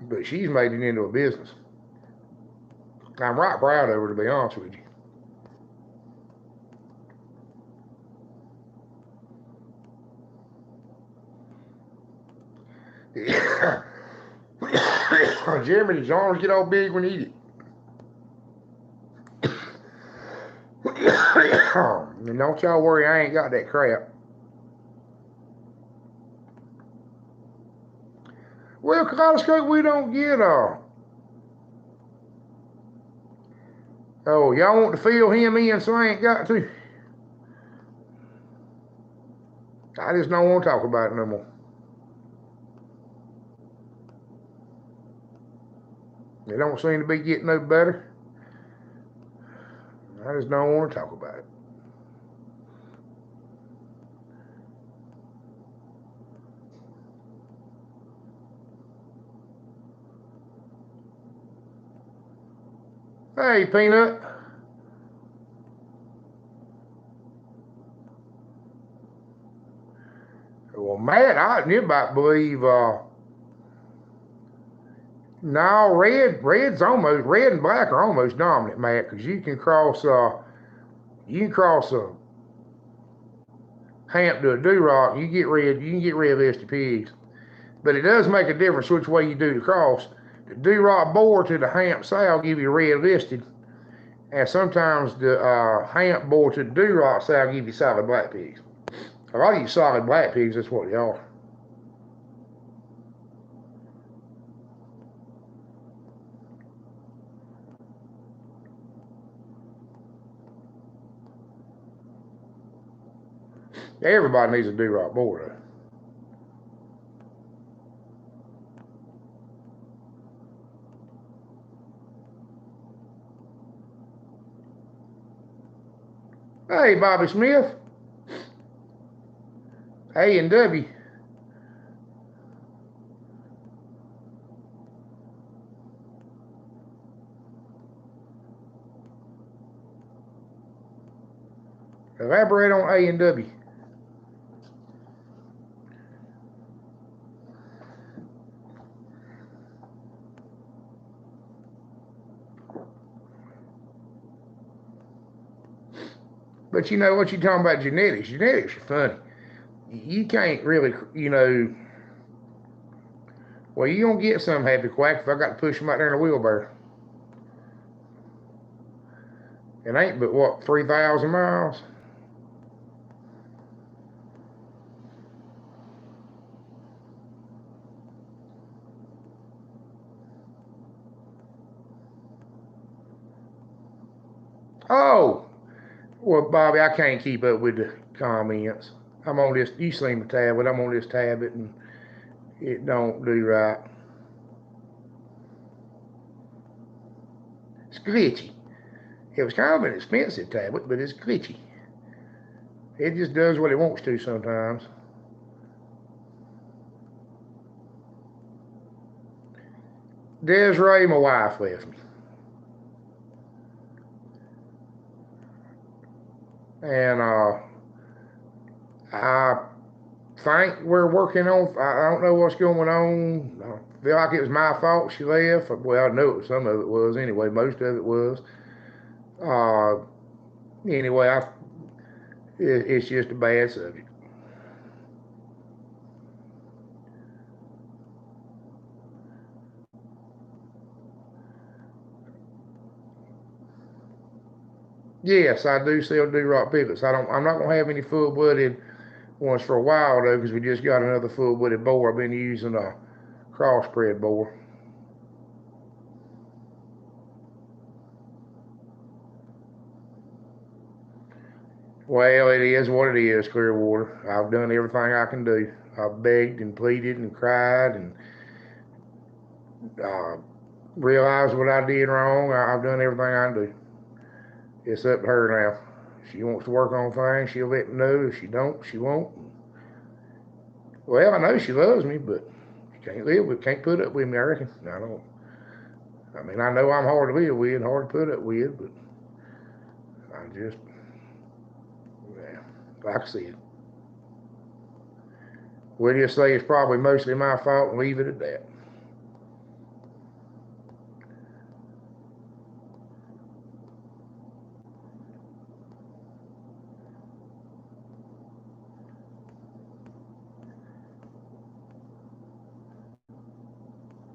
But she's made it into a business. I'm right proud of her, to be honest with you. Jeremy, did your arms get all big when you eat it? And don't y'all worry, I ain't got that crap. Well, Kaleidoscope, we don't get oh, y'all want to fill him in so I ain't got to? I just don't want to talk about it no more. It don't seem to be getting no better. I just don't want to talk about it. Hey, Peanut. Well, Matt, I didn't about believe, no, red and black are almost dominant, Matt, because you can cross a hamp to a do-rock, you can get red listed pigs. But it does make a difference which way you do the cross. The do-rock boar to the hamp sow give you red listed, and sometimes the hamp boar to the do-rock sow give you solid black pigs. A lot of you solid black pigs, that's what they are. Everybody needs a do-rock boar, though. Hey, Bobby Smith. A&W. Elaborate on A&W. But you know what you're talking about, genetics. Genetics are funny. You can't really, well, you gonna get some happy quack if I got to push them out there in a wheelbarrow. It ain't but what, 3,000 miles? Oh, well, Bobby, I can't keep up with the comments. I'm on this. You seen the tablet? I'm on this tablet, and it don't do right. It's glitchy. It was kind of an expensive tablet, but it's glitchy. It just does what it wants to sometimes. Desiree, my wife, left me. And I think we're working on, I don't know what's going on. I feel like it was my fault she left. Well, I know some of it was anyway. Most of it was. Anyway, it's just a bad subject. Yes, I do sell do-rock piglets. I'm not gonna have any full-blooded ones for a while though, because we just got another full-blooded boar. I've been using a crossbred boar. Well, it is what it is, Clearwater. I've done everything I can do. I've begged and pleaded and cried and uh, realized what I did wrong. I've done everything I can do. It's up to her now. If she wants to work on things, she'll let me know. If she don't, she won't. Well, I know she loves me, but she can't put up with me, I reckon. I don't. I mean, I know I'm hard to live with and hard to put up with, but I just, yeah, like I said, We'll just say it's probably mostly my fault and leave it at that.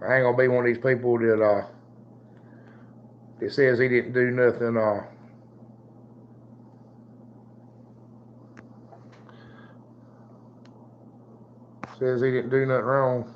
I ain't gonna be one of these people that says he didn't do nothing. Says he didn't do nothing wrong.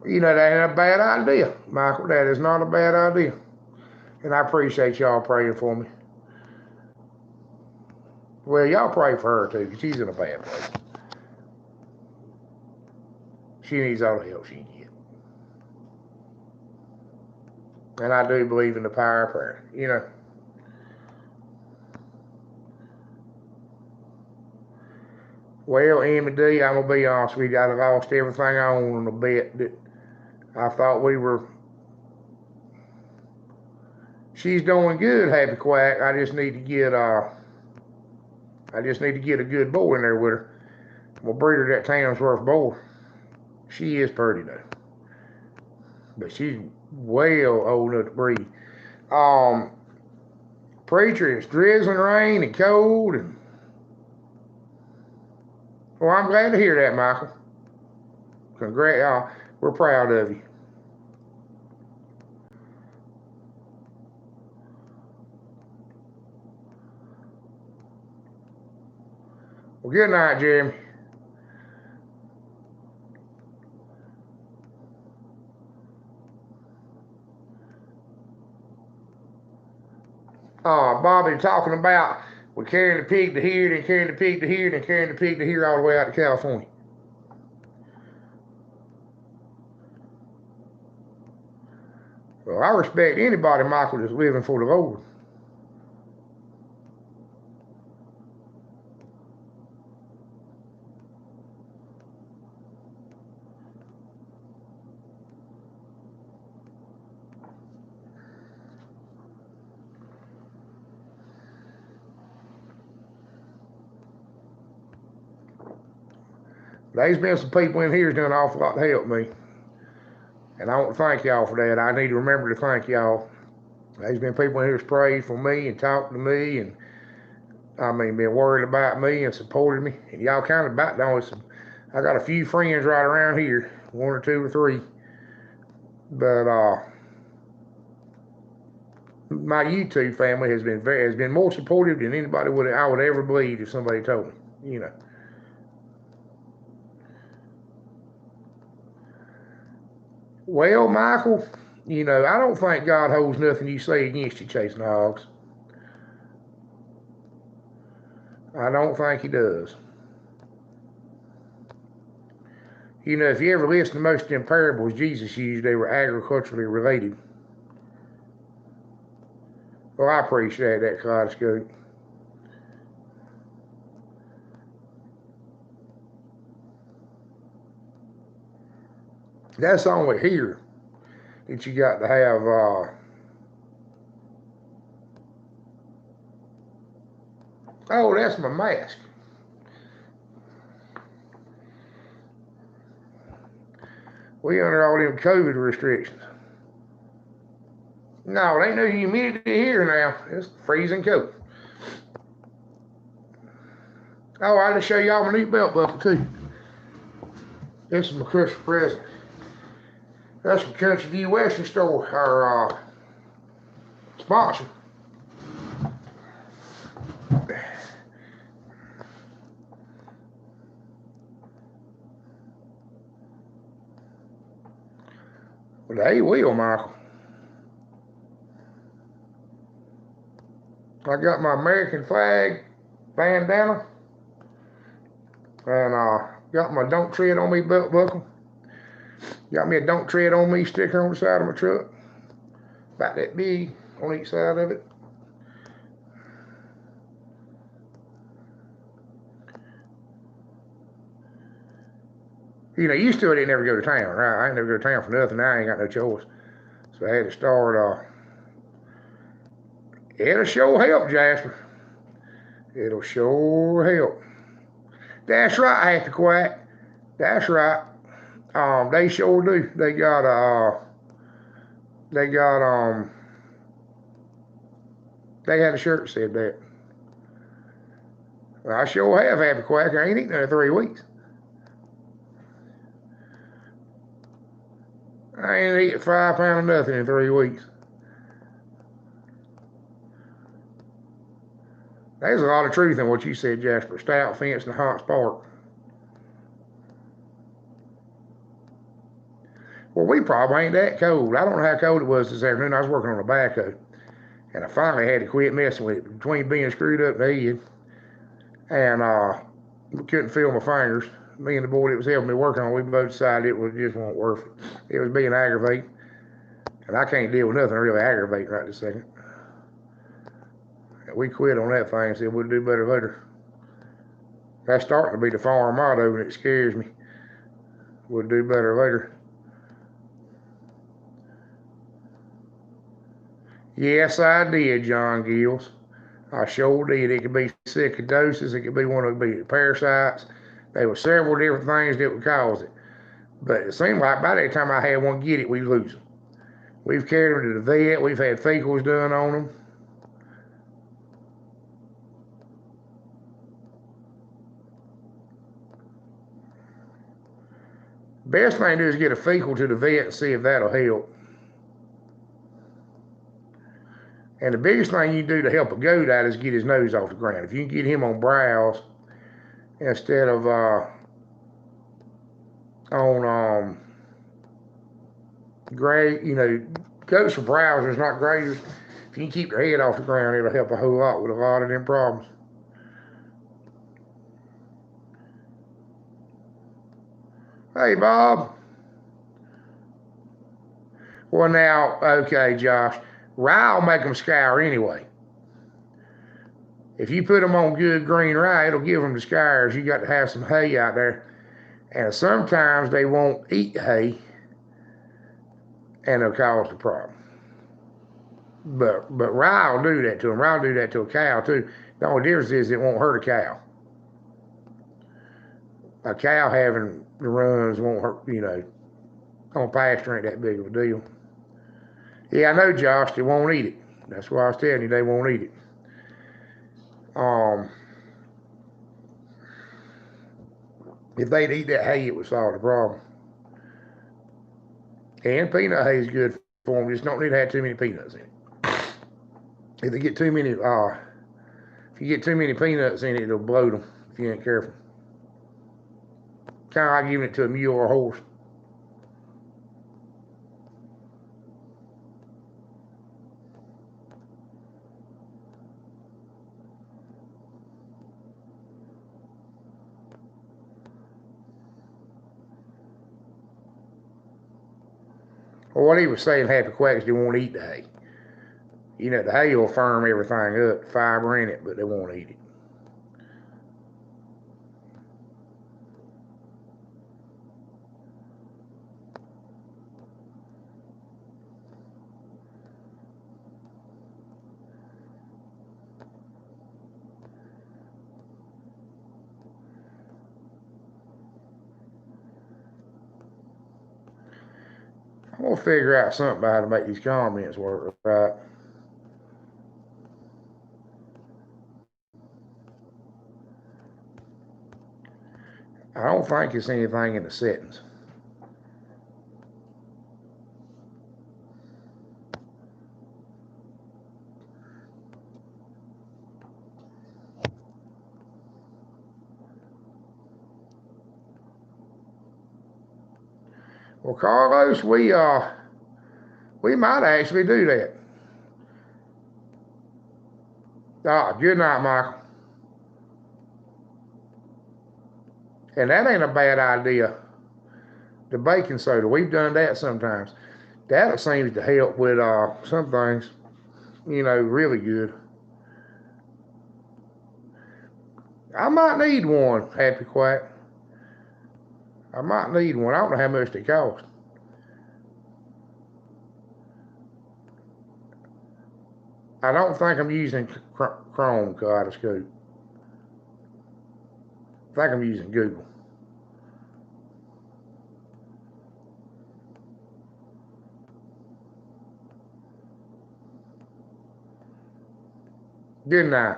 You know, that ain't a bad idea, Michael. That is not a bad idea. And I appreciate y'all praying for me. Well, y'all pray for her too, because she's in a bad place. She needs all the help she can get. And I do believe in the power of prayer, you know. Well, M&D, I'm going to be honest with you. I lost everything I own on a bet that I thought we were. She's doing good, Happy Quack. I just need to get a good boy in there with her. We'll breed her that Tamsworth boy. She is pretty though. But she's well old enough to breed. Preacher, it's drizzling rain and cold and well, I'm glad to hear that, Michael. We're proud of you. Well, good night, Jeremy. Bobby talking about we're carrying the pig to here, then carrying the pig to here, then carrying the pig to here all the way out to California. Well, I respect anybody, Michael, that's living for the Lord. There's been some people in here who's done an awful lot to help me. And I want to thank y'all for that. I need to remember to thank y'all. There's been people in here who's prayed for me and talked to me and been worried about me and supported me. And y'all kind of backed on some. I got a few friends right around here, one or two or three. But my YouTube family has been more supportive than anybody I would ever believe if somebody told me, you know. Well, Michael, you know, I don't think God holds nothing you say against you chasing hogs. I don't think he does. You know, if you ever listen to most of them parables Jesus used, they were agriculturally related. Well, I appreciate that, Kaleidoscope. That's only here that you got to have oh, that's my mask. We under all them COVID restrictions. No, there ain't no humidity here now. It's freezing cold. Oh, I just show y'all my new belt buckle too. This is my Christmas present. That's from Country View Western Store, our sponsor. Well, they will, Michael. I got my American flag bandana, and got my Don't Tread on Me belt buckle. Got me a Don't Tread on Me sticker on the side of my truck, about that big on each side of it. You know, used to I didn't never go to town, right? I ain't never go to town for nothing. Now I ain't got no choice. So I had to start, it'll sure help, Jasper. It'll sure help. That's right, Happy Quack. That's right. They sure do. They got, they had a shirt that said that. Well, I sure have, Happy Quack. I ain't eaten in 3 weeks. I ain't eaten 5 pounds of nothing in 3 weeks. There's a lot of truth in what you said, Jasper. Stout fence and a hot spark. Well, we probably ain't that cold. I don't know how cold it was this afternoon. I was working on a backhoe. And I finally had to quit messing with it. Between being screwed up in the head and couldn't feel my fingers. Me and the boy that was helping me work on it, we both decided it was just wasn't worth it. It was being aggravating. And I can't deal with nothing really aggravating right this second. And we quit on that thing and said we'll do better later. That's starting to be the farm motto, and it scares me. We'll do better later. Yes, I did, John Gills. I sure did. It could be sickidosis. It could be one of the parasites. There were several different things that would cause it. But it seemed like by the time I had one get it, we lose them. We've carried them to the vet. We've had fecals done on them. Best thing to do is get a fecal to the vet and see if that'll help. And the biggest thing you do to help a goat out is get his nose off the ground. If you can get him on browse instead of on gray, you know, goats for browsers, not graders. If you can keep their head off the ground, it'll help a whole lot with a lot of them problems. Hey, Bob. Well, now, okay, Josh. Rye will make them scour anyway. If you put them on good green rye, it'll give them the scours. You got to have some hay out there. And sometimes they won't eat hay, and it'll cause the problem. But rye will do that to them. Rye will do that to a cow, too. The only difference is it won't hurt a cow. A cow having the runs won't hurt, you know, on pasture ain't that big of a deal. Yeah, I know, Josh, they won't eat it. That's why I was telling you they won't eat it. If they'd eat that hay, it would solve the problem. And peanut hay is good for them. You just don't need to have too many peanuts in it. If they get too many, if you get too many peanuts in it, it'll bloat them if you ain't careful. Kind of like giving it to a mule or a horse. Well, what he was saying, Happy Quacks, they won't eat the hay. You know, the hay will firm everything up, fiber in it, but they won't eat it. I'm going to figure out something about how to make these comments work right. I don't think it's anything in the settings. Well, Carlos, we might actually do that. Good night, Michael. And that ain't a bad idea. The baking soda, we've done that sometimes. That seems to help with some things, you know, really good. I might need one, Happy Quack. I might need one. I don't know how much they cost. I don't think I'm using Chrome Kaleidoscope. I think I'm using Google. Good night.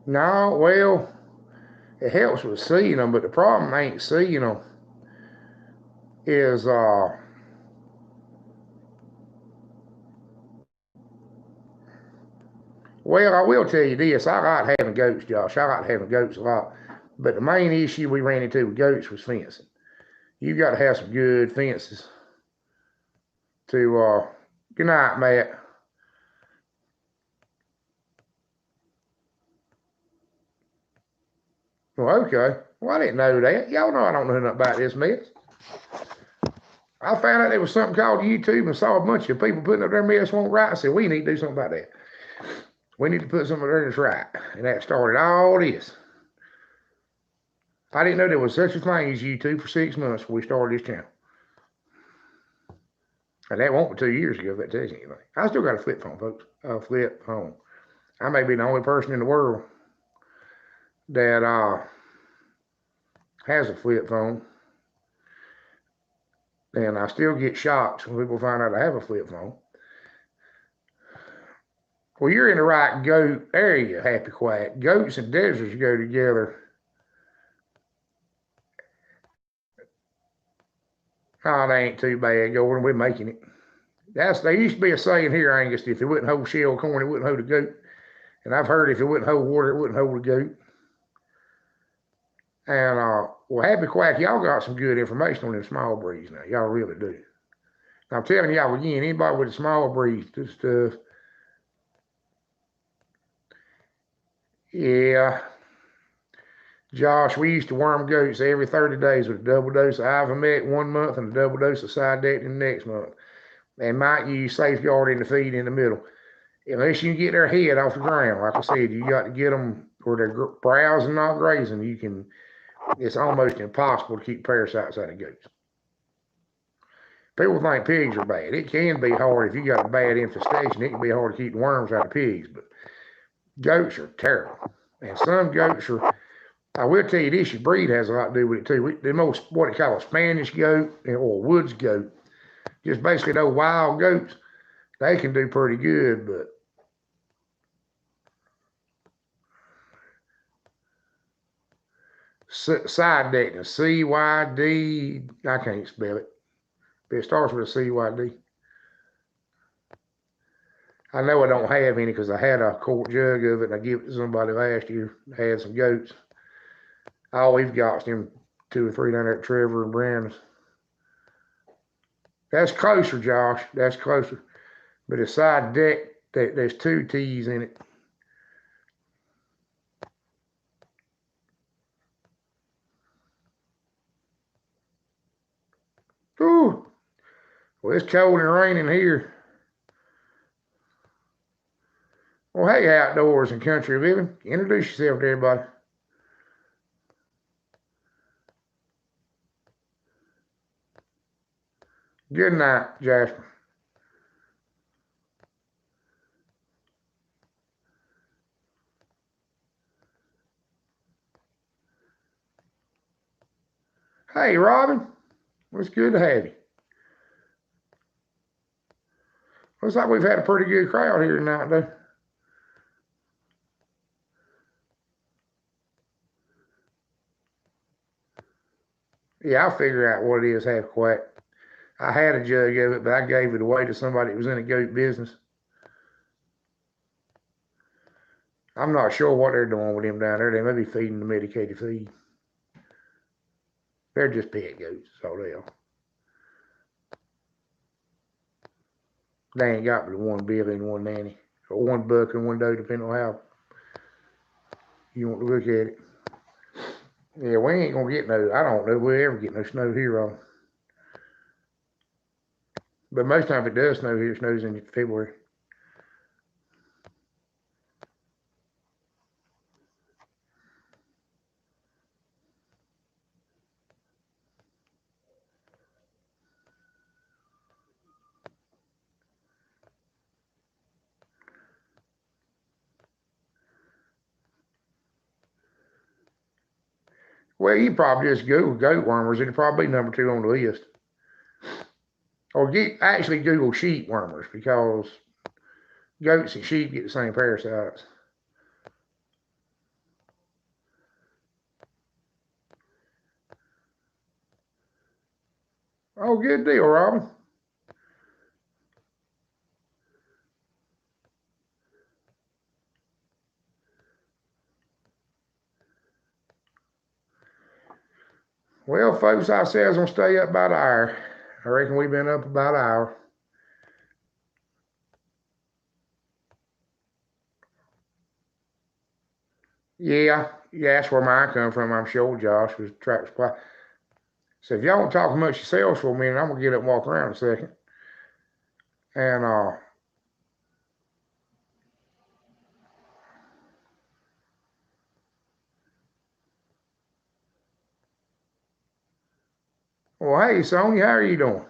No, well, it helps with seeing them, but the problem ain't seeing them. Is well, I will tell you this. I like having goats, Josh. I like having goats a lot. But the main issue we ran into with goats was fencing. You got to have some good fences to good night, Matt. Well, okay. Well, I didn't know that. Y'all know I don't know nothing about this mess. I found out there was something called YouTube and saw a bunch of people putting up their mess won't right. I said, we need to do something about that. We need to put something there that's right. And that started all this. I didn't know there was such a thing as YouTube for 6 months before we started this channel. And that won't be 2 years ago, if that tells you anything. I still got a flip phone, folks. A flip phone. I may be the only person in the world that has a flip phone. And I still get shocked when people find out I have a flip phone. Well, you're in the right goat area, Happy Quack. Goats and deserts go together. Oh, they ain't too bad, Gordon. We're making it. There used to be a saying here, Angus, if it wouldn't hold shell corn, it wouldn't hold a goat. And I've heard if it wouldn't hold water, it wouldn't hold a goat. And well, Happy Quack, y'all got some good information on them small breeds now. Y'all really do. I'm telling y'all again, anybody with a small breed stuff, yeah. Josh, we used to worm goats every 30 days with a double dose of Ivomec 1 month and a double dose of Sidectin the next month. And might use safeguard in the feed in the middle. Unless you can get their head off the ground, like I said, you got to get them where they're browsing, not grazing. It's almost impossible to keep parasites out of goats. People think pigs are bad. It can be hard if you got a bad infestation. It can be hard to keep the worms out of pigs, but goats are terrible. And some goats are, I will tell you this, your breed has a lot to do with it too. The most, what they call a Spanish goat or woods goat, just basically those wild goats, they can do pretty good, but Sidectin, C-Y-D, I can't spell it. But it starts with a C-Y-D. I know I don't have any because I had a quart jug of it and I gave it to somebody last year. I had some goats. All we've got is them 2 or 3 down there at Trevor and Brandon's. That's closer, Josh. That's closer. But a Sidectin, there's 2 T's in it. Ooh. Well, it's cold and raining here. Well, hey, outdoors and country living. Introduce yourself to everybody. Good night, Jasper. Hey, Robin. Well, it's good to have you. Looks like we've had a pretty good crowd here tonight, though. Yeah, I'll figure out what it is, half quack. I had a jug of it, but I gave it away to somebody that was in a goat business. I'm not sure what they're doing with him down there. They may be feeding the medicated feed. They're just pet goats, that's all they are. They ain't got but one Billy and one Nanny, or one buck and one doe, depending on how you want to look at it. Yeah, we ain't gonna get no, I don't know if we'll ever get no snow here on. But most time if it does snow here, it snows in February. Well, you probably just Google goat wormers. It'll probably be number 2 on the list. Or actually Google sheep wormers, because goats and sheep get the same parasites. Oh, good deal, Robin. Well, folks, I said I was going to stay up about an hour. I reckon we've been up about an hour. Yeah, that's where mine come from, I'm sure, Josh, was Tractor Supply. So if y'all don't talk much yourselves for a minute, I'm going to get up and walk around a second. And, well, hey, Sonya, how are you doing?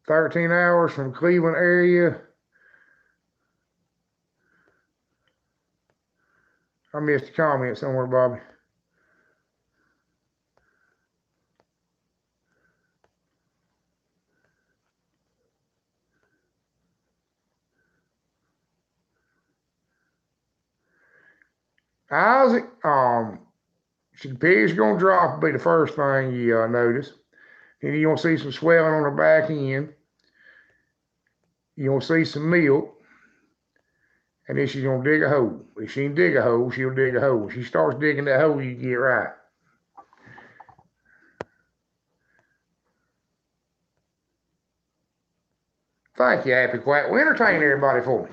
13 hours from Cleveland area. I missed a comment somewhere, Bobby. Isaac, the pigs are going to drop, will be the first thing you notice. And you're going to see some swelling on the back end. You're going to see some milk. And then she's going to dig a hole. If she can dig a hole, she'll dig a hole. If she starts digging that hole, you get right. Thank you, Happy Quack. Well, entertain everybody for me.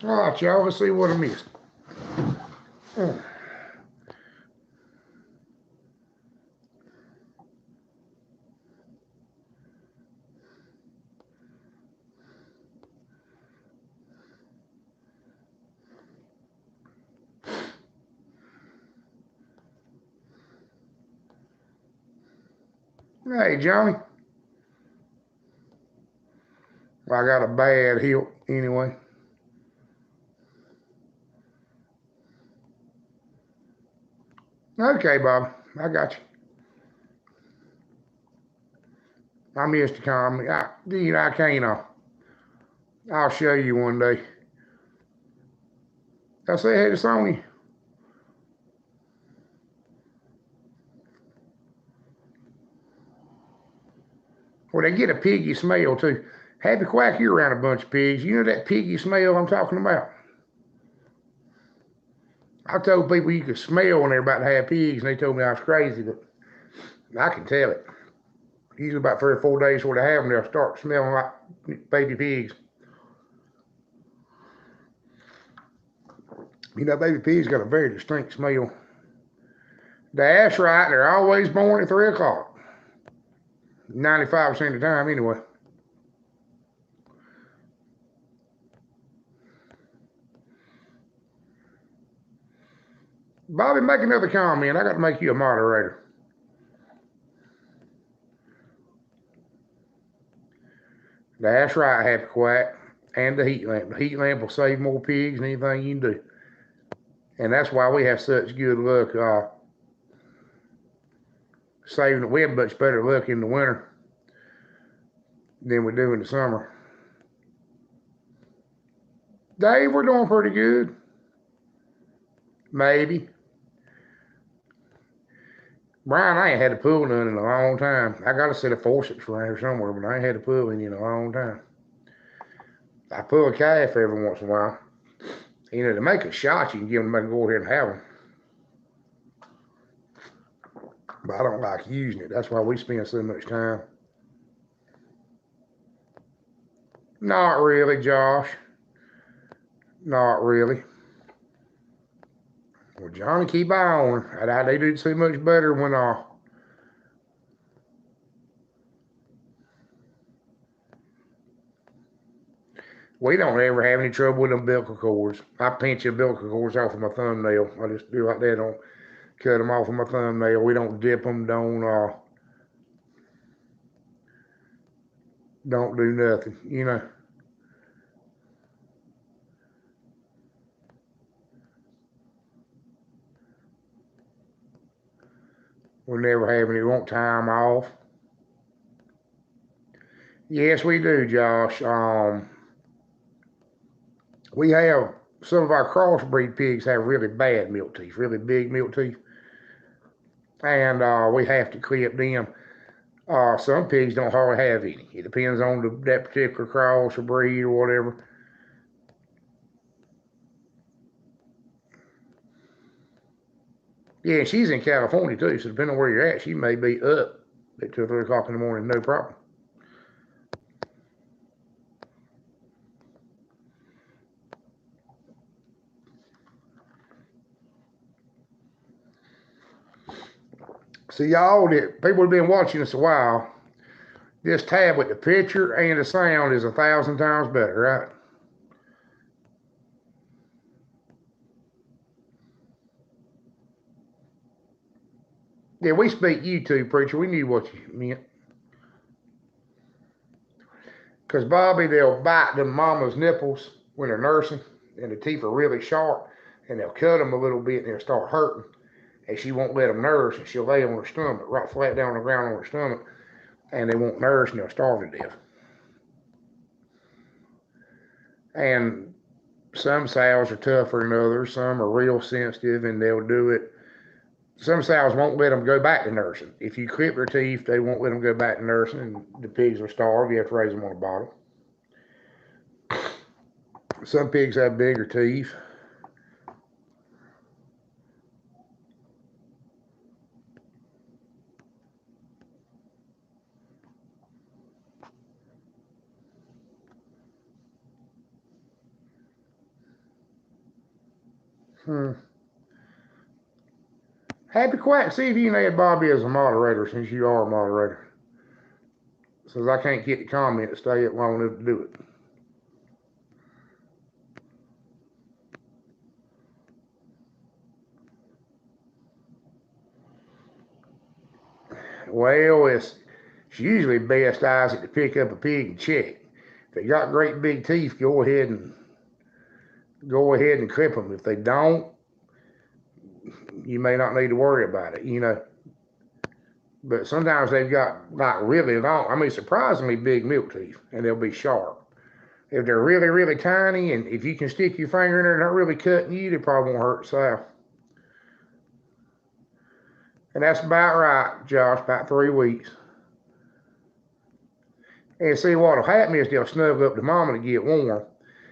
All right, y'all, let's see what I missed. Hey, Johnny. I got a bad hilt anyway. Okay, Bob, I got you. I missed a comment. I can't. I'll show you one day. I say hey to Sony. Well, they get a piggy smell too. Happy Quack, you're around a bunch of pigs. You know that piggy smell I'm talking about? I told people you could smell when they're about to have pigs, and they told me I was crazy, but I can tell it. Usually about 3 or 4 days before they have them, they'll start smelling like baby pigs. You know, baby pigs got a very distinct smell. That's right, they're always born at 3 o'clock. 95% of the time, anyway. Bobby, make another comment. I got to make you a moderator. That's right, Happy Quack. And the heat lamp. The heat lamp will save more pigs than anything you can do. And that's why we have such good luck saving it. We have much better luck in the winter than we do in the summer. Dave, we're doing pretty good. Maybe. Brian, I ain't had a pool done in a long time. I got a set of forceps around here somewhere, but I ain't had a pool in a long time. I pull a calf every once in a while. You know, to make a shot, you can give them to go ahead and have them. But I don't like using it. That's why we spend so much time. Not really, Josh. Not really. Well, Johnny, keep eye on her. They do so much better when we don't ever have any trouble with umbilical cords. I pinch umbilical cords off of my thumbnail. I just do like that. Don't cut them off of my thumbnail. We don't dip them. Don't do nothing. You know. We never have any. Won't time off. Yes, we do, Josh. We have some of our crossbreed pigs have really bad milk teeth, really big milk teeth, and we have to clip them. Some pigs don't hardly have any. It depends on that particular cross or breed or whatever. Yeah, she's in California too, so depending on where you're at, she may be up at 2 or 3 o'clock in the morning, no problem. See, y'all, people have been watching us a while. This tablet, the picture and the sound is 1,000 times better, right? Yeah, we speak YouTube, preacher. We knew what you meant. Because, Bobby, they'll bite the mama's nipples when they're nursing, and the teeth are really sharp, and they'll cut them a little bit, and they'll start hurting. And she won't let them nurse, and she'll lay on her stomach, right flat down on the ground on her stomach, and they won't nurse, and they'll starve to death. And some sows are tougher than others. Some are real sensitive, and they'll do it. Some sows won't let them go back to nursing. If you clip their teeth, they won't let them go back to nursing, and the pigs will starve. You have to raise them on a bottle. Some pigs have bigger teeth. Happy Quack, see if you can add Bobby as a moderator since you are a moderator. Since I can't get the comment to stay up long enough to do it. Well, it's usually best, Isaac, to pick up a pig and check. If they got great big teeth, go ahead and clip them. If they don't, you may not need to worry about it, you know. But sometimes they've got like really long, I mean, surprisingly big milk teeth, and they'll be sharp. If they're really, really tiny, and if you can stick your finger in there and not really cutting you, they probably won't hurt the sow. And that's about right, Josh, about 3 weeks. And see, what'll happen is they'll snuggle up to mama to get warm,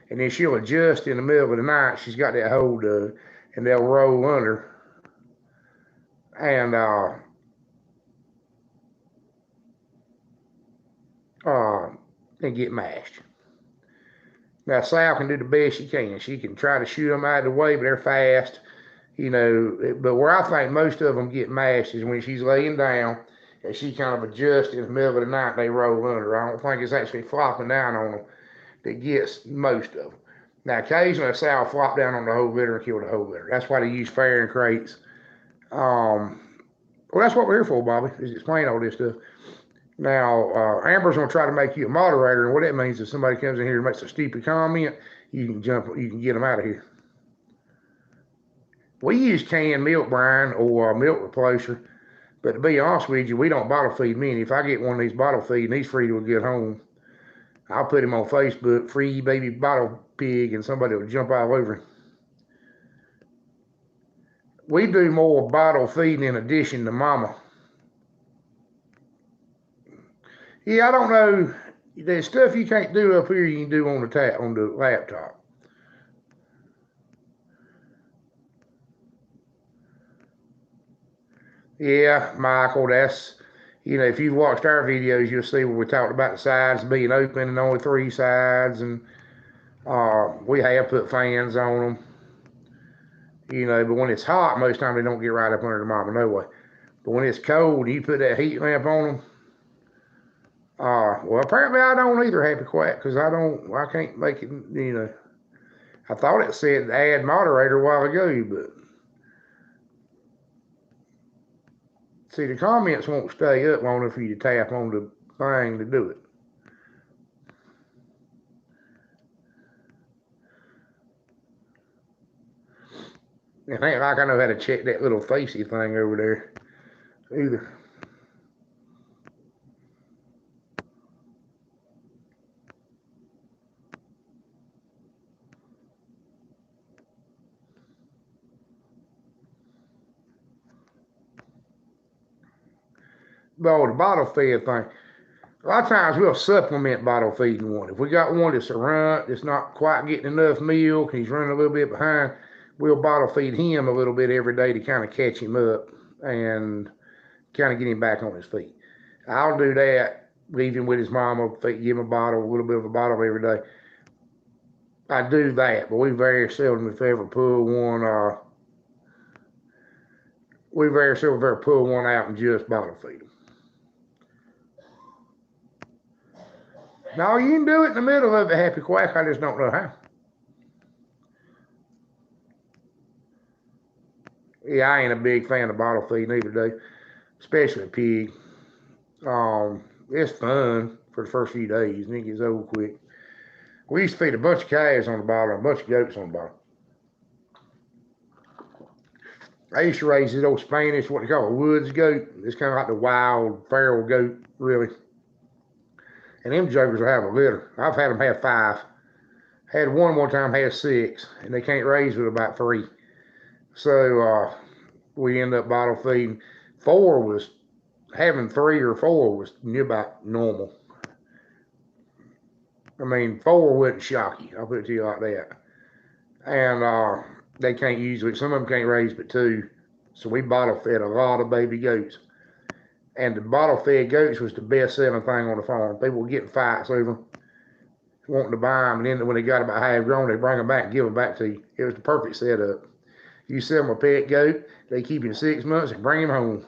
and then she'll adjust in the middle of the night. She's got that hold of, and they'll roll under and get mashed. Now Sal can do the best she can. She can try to shoot them out of the way, but they're fast, you know. But where I think most of them get mashed is when she's laying down and she kind of adjusts in the middle of the night. They roll under. I don't think it's actually flopping down on them that gets most of them. Now occasionally Sal will flop down on the whole litter and kill the whole litter. That's why they use farrowing crates. Well, that's what we're here for, Bobby, is explain all this stuff. Now, Amber's gonna try to make you a moderator, and what that means is if somebody comes in here and makes a stupid comment, you can get them out of here. We use canned milk brine or milk replacer, but to be honest with you, we don't bottle feed many. If I get one of these bottle feed and he's free to get home, I'll put him on Facebook, free baby bottle pig, and somebody will jump all over him. We do more bottle feeding in addition to mama. Yeah, I don't know. There's stuff you can't do up here you can do on the laptop. Yeah, Michael, that's, you know, if you've watched our videos, you'll see where we talked about the sides being open and only 3 sides, and we have put fans on them, you know, but when it's hot, most times they don't get right up under the mama, no way. But when it's cold, you put that heat lamp on them. Well, apparently I don't either, Happy Quack, because I can't make it, you know. I thought it said add moderator a while ago, but see, the comments won't stay up long enough for you to tap on the thing to do it. It ain't like I know how to check that little facey thing over there either. But the bottle feed thing, a lot of times we'll supplement bottle feeding one. If we got one that's a runt, that's not quite getting enough milk, and he's running a little bit behind, we'll bottle feed him a little bit every day to kind of catch him up and kind of get him back on his feet. I'll do that, leave him with his mama, give him a little bit of a bottle every day. I do that, but we very seldom, if ever, pull one. We very seldom ever pull one out and just bottle feed him. No, you can do it in the middle of it, Happy Quack. I just don't know how. Yeah, I ain't a big fan of bottle feeding either, Dave, especially a pig. It's fun for the first few days, and it gets old quick. We used to feed a bunch of calves on the bottom, a bunch of goats on the bottom. I used to raise this old Spanish, what they call a woods goat. It's kind of like the wild feral goat, really. And them jokers will have a litter. I've had them have 5. Had one time had 6, and they can't raise with about 3. So we end up bottle feeding. 4 was, having 3 or 4 was near about normal. I mean, 4 wouldn't shock you, I'll put it to you like that. And they can't usually, some of them can't raise but 2. So we bottle fed a lot of baby goats. And the bottle fed goats was the best selling thing on the farm. People were getting fights over them, wanting to buy them, and then when they got about half grown, they bring them back and give them back to you. It was the perfect setup. You sell them a pet goat, they keep him 6 months and bring him home.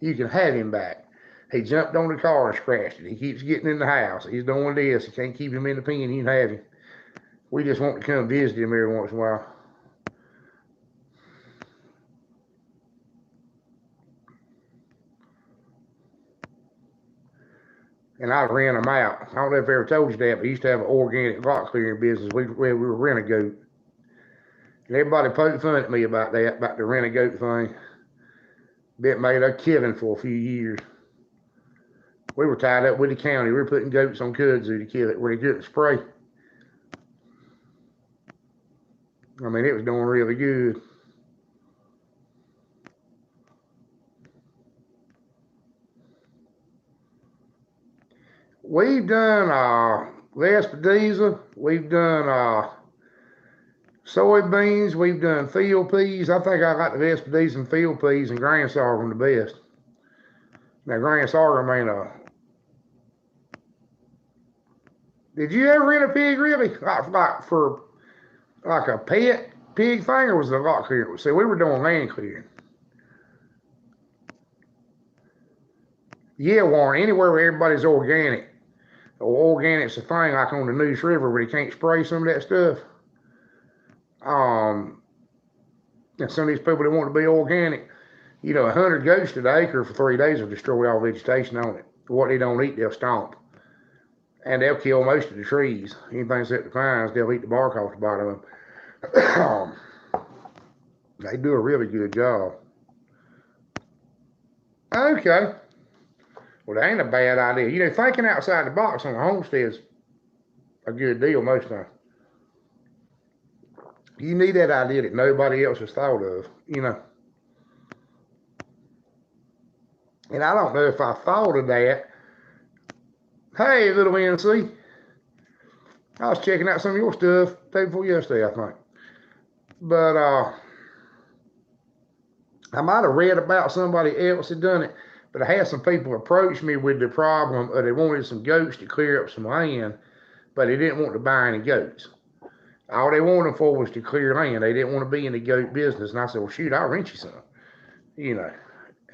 You can have him back. He jumped on the car and scratched it. He keeps getting in the house. He's doing this. You can't keep him in the pen. You can have him. We just want to come visit him every once in a while. And I rent them out. I don't know if I ever told you that, but I used to have an organic lot clearing business. We were rent a goat. And everybody poked fun at me about that, about the rent a goat thing. Bit made a killing for a few years. We were tied up with the county. We were putting goats on kudzu to kill it where they couldn't spray. I mean, it was doing really good. We've done less diesel. We've done Soybeans, we've done field peas. I think I like the best of these and field peas, and grain sorghum the best. Now, grain sorghum ain't Did you ever rent a pig, really? Like for like a pet pig thing, or was it a lot clearing? See, we were doing land clearing. Yeah, Warren, anywhere where everybody's organic. Organic's a thing, like on the Neuse River where you can't spray some of that stuff. And some of these people that want to be organic, 100 goats to the acre for 3 days will destroy all vegetation on it. What they don't eat, they'll stomp. And they'll kill most of the trees. Anything except the pines, they'll eat the bark off the bottom of them. They do a really good job. Okay. Well, that ain't a bad idea. Thinking outside the box on a homestead is a good deal most times. You need that idea that nobody else has thought of, And I don't know if I thought of that. Hey, little NC. I was checking out some of your stuff day before yesterday, I think. But I might have read about somebody else had done it, but I had some people approach me with the problem of they wanted some goats to clear up some land, but they didn't want to buy any goats. All they wanted them for was to clear land. They didn't want to be in the goat business. And I said, well, shoot, I'll rent you some,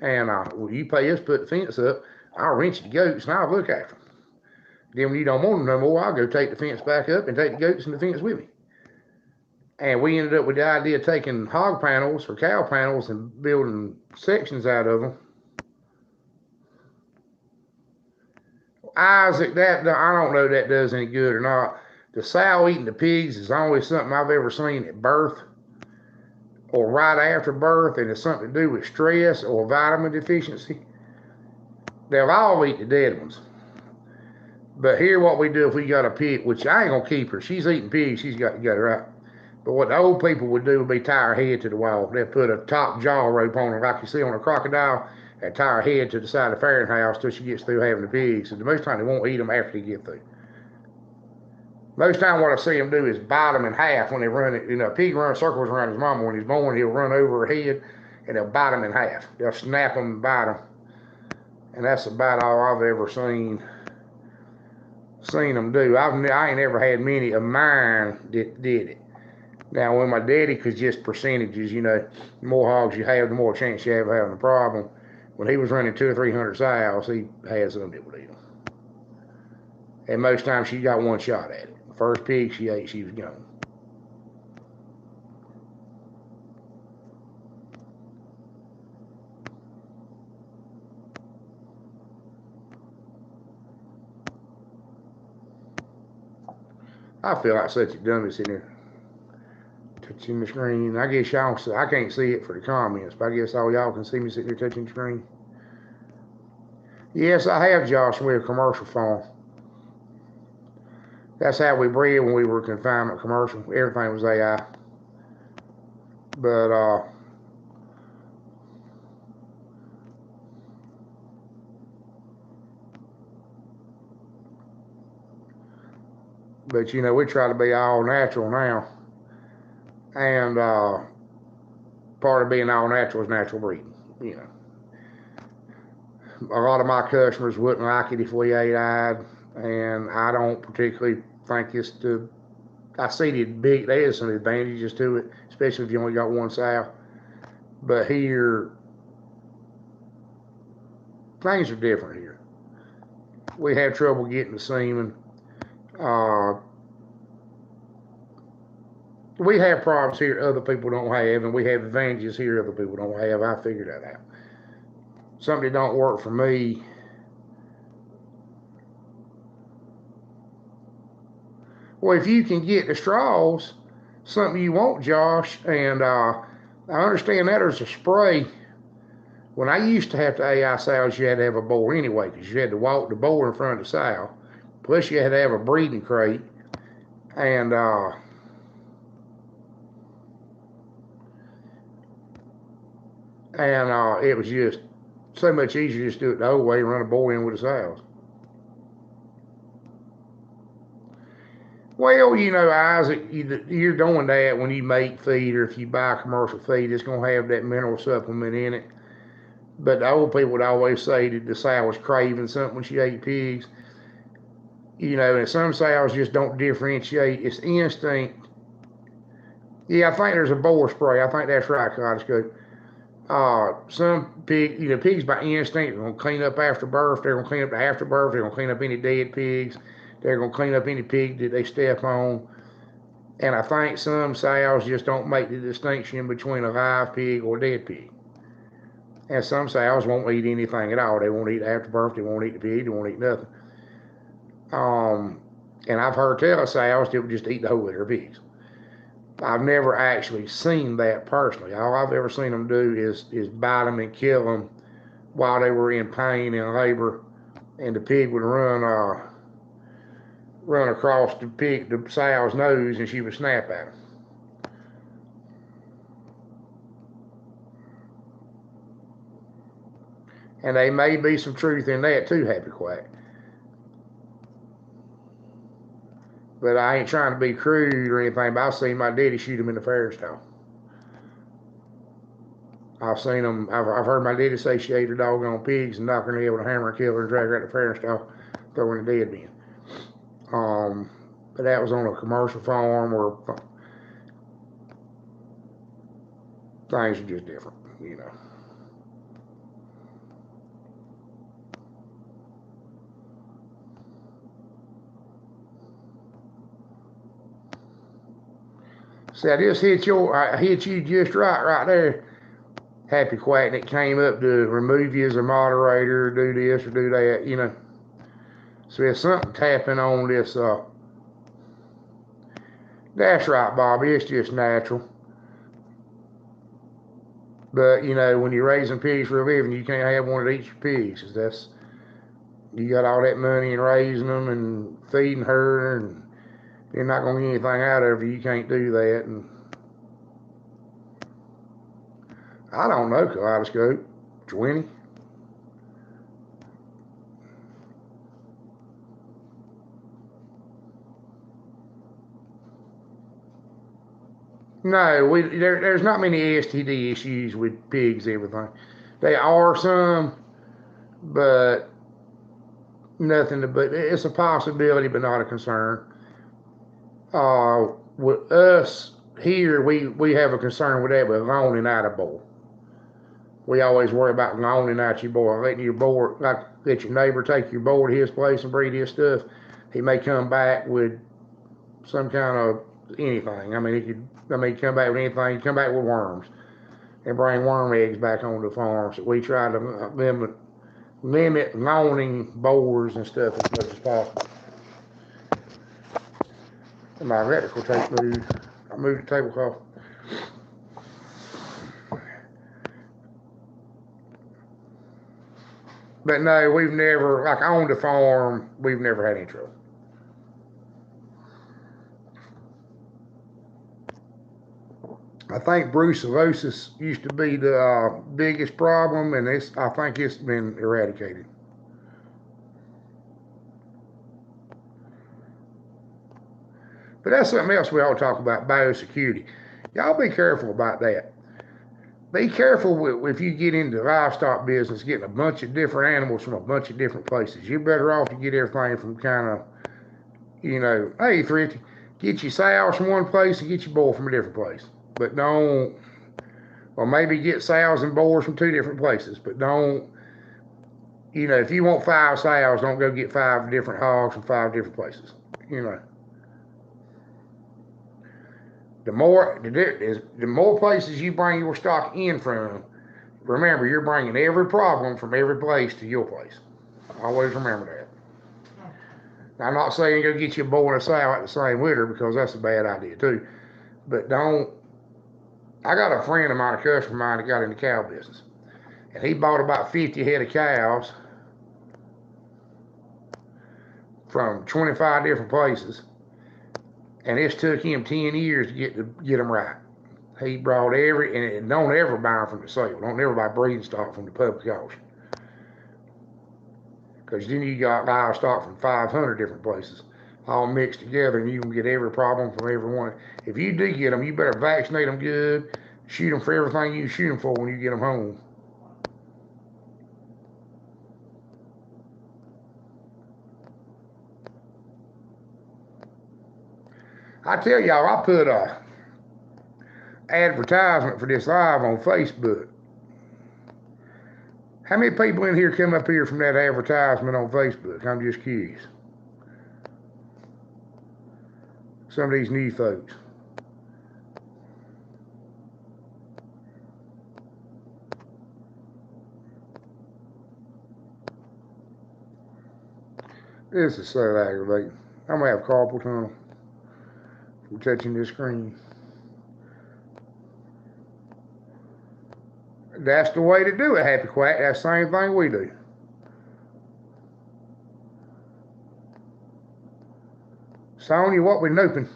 And well, you pay us, put the fence up, I'll rent you the goats, and I'll look after them. Then when you don't want them no more, I'll go take the fence back up and take the goats and the fence with me. And we ended up with the idea of taking hog panels or cow panels and building sections out of them. Isaac, I don't know if that does any good or not. The sow eating the pigs is always something I've ever seen at birth or right after birth, and it's something to do with stress or vitamin deficiency. They'll all eat the dead ones. But here what we do if we got a pig, which I ain't going to keep her. She's eating pigs. She's got to go, right? But what the old people would do would be tie her head to the wall. They'd put a top jaw rope on her like you see on a crocodile and tie her head to the side of the farrowing house till she gets through having the pigs. And most time they won't eat them after they get through. Most time what I see them do is bite them in half when they run it. A pig runs circles around his mama when he's born. He'll run over her head and they'll bite them in half. They'll snap them and bite them. And that's about all I've ever seen them do. I ain't ever had many of mine that did it. Now, when my daddy, because just percentages, the more hogs you have, the more chance you have of having a problem. When he was running 200 or 300 sows, he had some that would eat them. And most times she got one shot at it. The first pig she ate, she was gone. I feel like such a dummy sitting there touching the screen. I guess I can't see it for the comments, but I guess all y'all can see me sitting there touching the screen. Yes, I have, Josh, with a commercial farm. That's how we bred when we were confinement commercial. Everything was AI. But we try to be all natural now. And part of being all natural is natural breeding. A lot of my customers wouldn't like it if we ate eyed, and I don't particularly think I see there's some advantages to it, especially if you only got one sow. But here, things are different here. We have trouble getting the semen. We have problems here other people don't have, and we have advantages here other people don't have. I figured that out. Something that don't work for me. Well, if you can get the straws, something you want, Josh, and I understand that there's a spray. When I used to have to AI sows, you had to have a boar anyway, because you had to walk the boar in front of the sow. Plus, you had to have a breeding crate, and it was just so much easier just to do it the old way and run a boar in with the sows. Well, you know, Isaac, you're doing that when you make feed or if you buy commercial feed, it's going to have that mineral supplement in it. But the old people would always say that the sow was craving something when she ate pigs. You know, and some sows just don't differentiate. It's instinct. Yeah, I think there's a boar spray. I think that's right, Cottage Coat. Some pigs by instinct are gonna clean up after birth. They're gonna clean up the afterbirth. They're gonna clean up any dead pigs. They're gonna clean up any pig that they step on. And I think some sows just don't make the distinction between a live pig or a dead pig. And some sows won't eat anything at all. They won't eat afterbirth. They won't eat the pig. They won't eat nothing. Um, and I've heard tell of sows that would just eat the whole litter of pigs. I've never actually seen that personally. All I've ever seen them do is bite them and kill them while they were in pain and labor, and the pig would run across the sow's nose, and she would snap at him. And there may be some truth in that too, Happy Quack. But I ain't trying to be crude or anything, but I've seen my daddy shoot him in the fair stall. I've seen him, I've heard my daddy say she ate her doggone pigs and knock her in the head with a hammer and kill her and drag her out the fair stall, throw her in the dead bin. But that was on a commercial farm where things are just different, you know. See, I hit you just right there, Happy Quack, and it came up to remove you as a moderator, do this or do that, you know. So there's something tapping on this. That's right, Bobby. It's just natural. But you know, when you're raising pigs for a living, you can't have one of each pigs. Cause you got all that money in raising them and feeding her, and you're not gonna get anything out of her. You can't do that. And I don't know, Kaleidoscope. 20. No, there's not many STD issues with pigs. Everything. There are some, but nothing. But it's a possibility, but not a concern. With us here, we have a concern with that with loaning out a boar. We always worry about loaning out your boar, letting your boar, like let your neighbor take your boar to his place and breed his stuff. He may come back with some kind of anything. I mean, he come back with anything. He come back with worms and bring worm eggs back on the farm. So we try to limit loaning boars and stuff as much as possible. And my electrical tape moved. I moved the tablecloth. But no, we've never, like on the farm, we've never had any trouble. I think brucellosis used to be the biggest problem, and I think it's been eradicated. But that's something else we ought to talk about, biosecurity. Y'all be careful about that. Be careful if you get into the livestock business, getting a bunch of different animals from a bunch of different places. You're better off to get everything from kind of, you know, hey, Thrifty, get your sows from one place and get your boar from a different place. But don't, or maybe get sows and boars from 2 different places. But don't, you know, if you want 5 sows, don't go get 5 different hogs from 5 different places. You know. The more places you bring your stock in from, remember, you're bringing every problem from every place to your place. Always remember that. Now, I'm not saying go get you a boar and a sow at the same litter, because that's a bad idea too. But don't. I got a friend of mine, a customer of mine, that got in the cow business, and he bought about 50 head of cows from 25 different places. And it's took him 10 years to get them right. He brought and don't ever buy them from the sale. Don't ever buy breeding stock from the public auction. Because then you got livestock from 500 different places. all mixed together, and you can get every problem from everyone. If you do get them, you better vaccinate them good, shoot them for everything you shoot them for when you get them home. I tell y'all, I put a advertisement for this live on Facebook. How many people in here come up here from that advertisement on Facebook? I'm just curious. Some of these new folks. This is so aggravating. I'm gonna have carpal tunnel from touching this screen. That's the way to do it, Happy Quack. That's the same thing we do. Sonya, what we noping?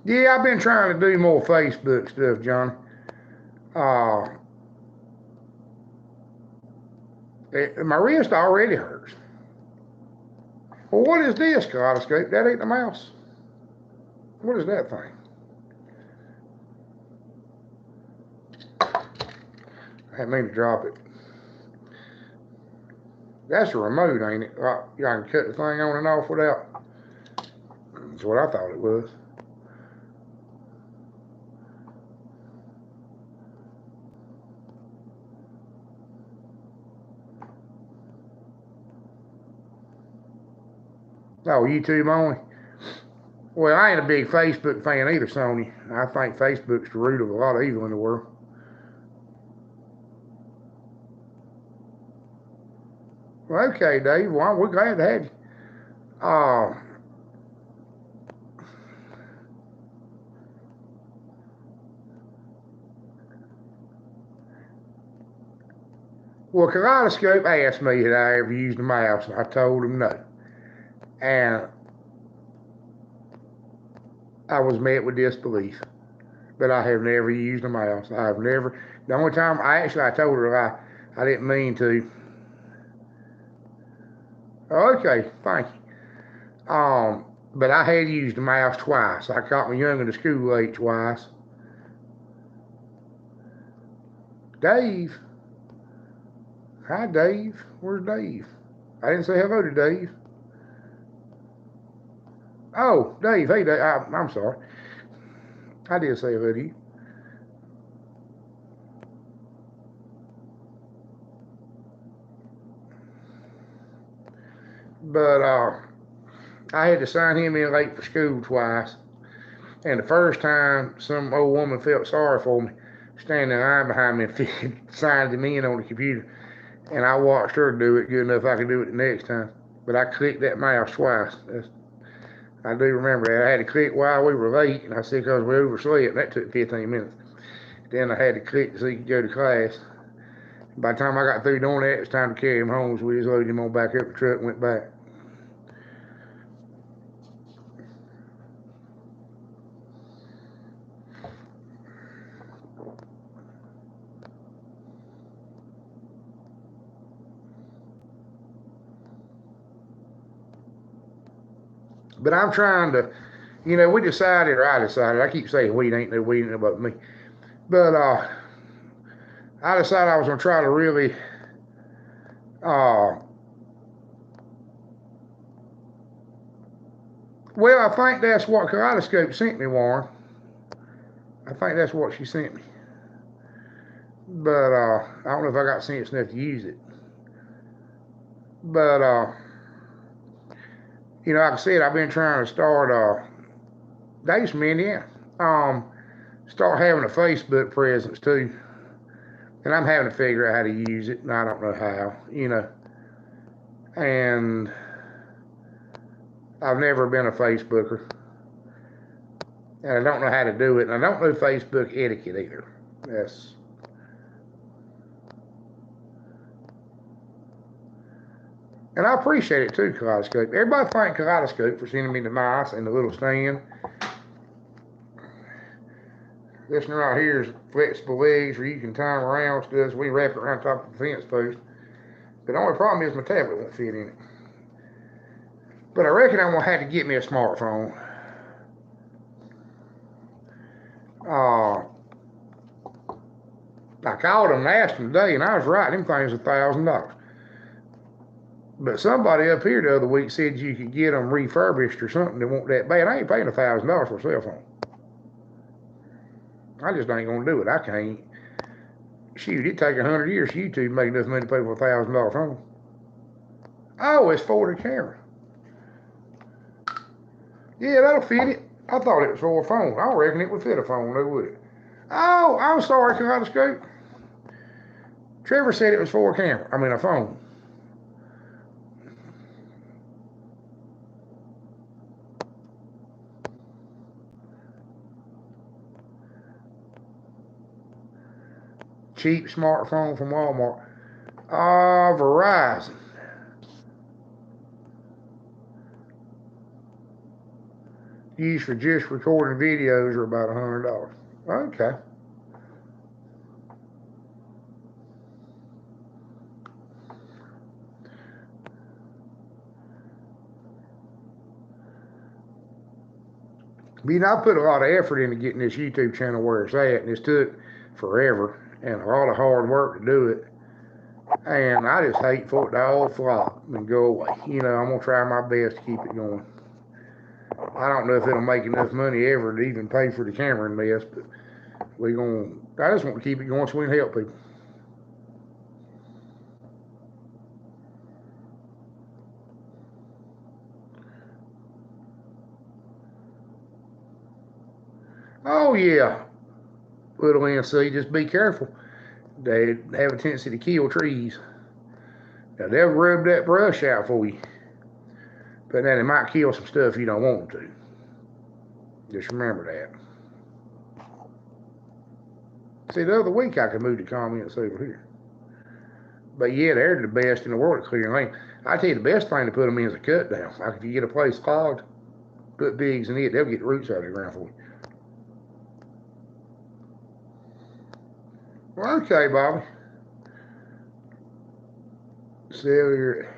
Yeah, I've been trying to do more Facebook stuff, Johnny. My wrist already hurts. Well, what is this, Kaleidoscope? That ain't the mouse. What is that thing? I didn't mean to drop it. That's a remote, ain't it? I can cut the thing on and off without. That's what I thought it was. Oh, YouTube only? Well, I ain't a big Facebook fan either, Sony. I think Facebook's the root of a lot of evil in the world. Well, okay, Dave. Well, we're glad to have you. Well, Kaleidoscope asked me had I ever used a mouse, and I told him no. And I was met with disbelief. But I have never used a mouse. I've never. The only time I told her I didn't mean to. Okay, thank you. But I had used a mouse twice. I caught my youngin' to school late twice. Dave. Hi, Dave. Where's Dave? I didn't say hello to Dave. Oh, Dave. Hey, Dave. I'm sorry. I did say hello to you. But I had to sign him in late for school twice. And the first time, some old woman felt sorry for me, standing in line behind me and signed him in on the computer. And I watched her do it good enough I could do it the next time. But I clicked that mouse twice. I do remember that. I had to click while we were late, and I said because we overslept, and that took 15 minutes. Then I had to click so he could go to class. By the time I got through doing that, it was time to carry him home, so we just loaded him on back up the truck and went back. But I'm trying to, we decided, or I decided, I keep saying we ain't no we, ain't about me. But I decided I was going to try to really well, I think that's what Kaleidoscope sent me, Warren. I think that's what she sent me. But I don't know if I got sense enough to use it. But like I said, I've been trying to start Dave's from Indiana. Start having a Facebook presence too. And I'm having to figure out how to use it, and I don't know how, And I've never been a Facebooker. And I don't know how to do it, and I don't know Facebook etiquette either. And I appreciate it too, Kaleidoscope. Everybody thank Kaleidoscope for sending me the mice and the little stand. This one right here is flexible legs where you can tie them around stuff. So we wrap it around top of the fence post. But the only problem is my tablet won't fit in it. But I reckon I'm gonna have to get me a smartphone. Uh, I called them and asked them today, and I was right. Them things are $1,000. But somebody up here the other week said you could get them refurbished or something that won't that bad. I ain't paying $1,000 for a cell phone. I just ain't gonna do it. I can't. Shoot, it'd take 100 years for YouTube to make enough money to pay for a $1,000 phone. Oh, it's for the camera. Yeah, that'll fit it. I thought it was for a phone. I reckon it would fit a phone, though, would it? Oh, I'm sorry, Kaleidoscope. Trevor said it was for a camera. I mean, a phone. Cheap smartphone from Walmart. Verizon. Used for just recording videos are about $100. Okay. But, I put a lot of effort into getting this YouTube channel where it's at, and it's took forever and a lot of hard work to do it. And I just hate for it to all flop and go away. I'm going to try my best to keep it going. I don't know if it'll make enough money ever to even pay for the camera and mess, but I just want to keep it going so we can help people. Oh, yeah. Little NC, just be careful. They have a tendency to kill trees. Now, they'll rub that brush out for you. But then it might kill some stuff you don't want them to. Just remember that. See, the other week I could move the comments over here. But yeah, they're the best in the world at clearing lane. I tell you, the best thing to put them in is a cut down. Like if you get a place clogged, put bigs in it, they'll get the roots out of the ground for you. Well, okay, Bobby. Cellular.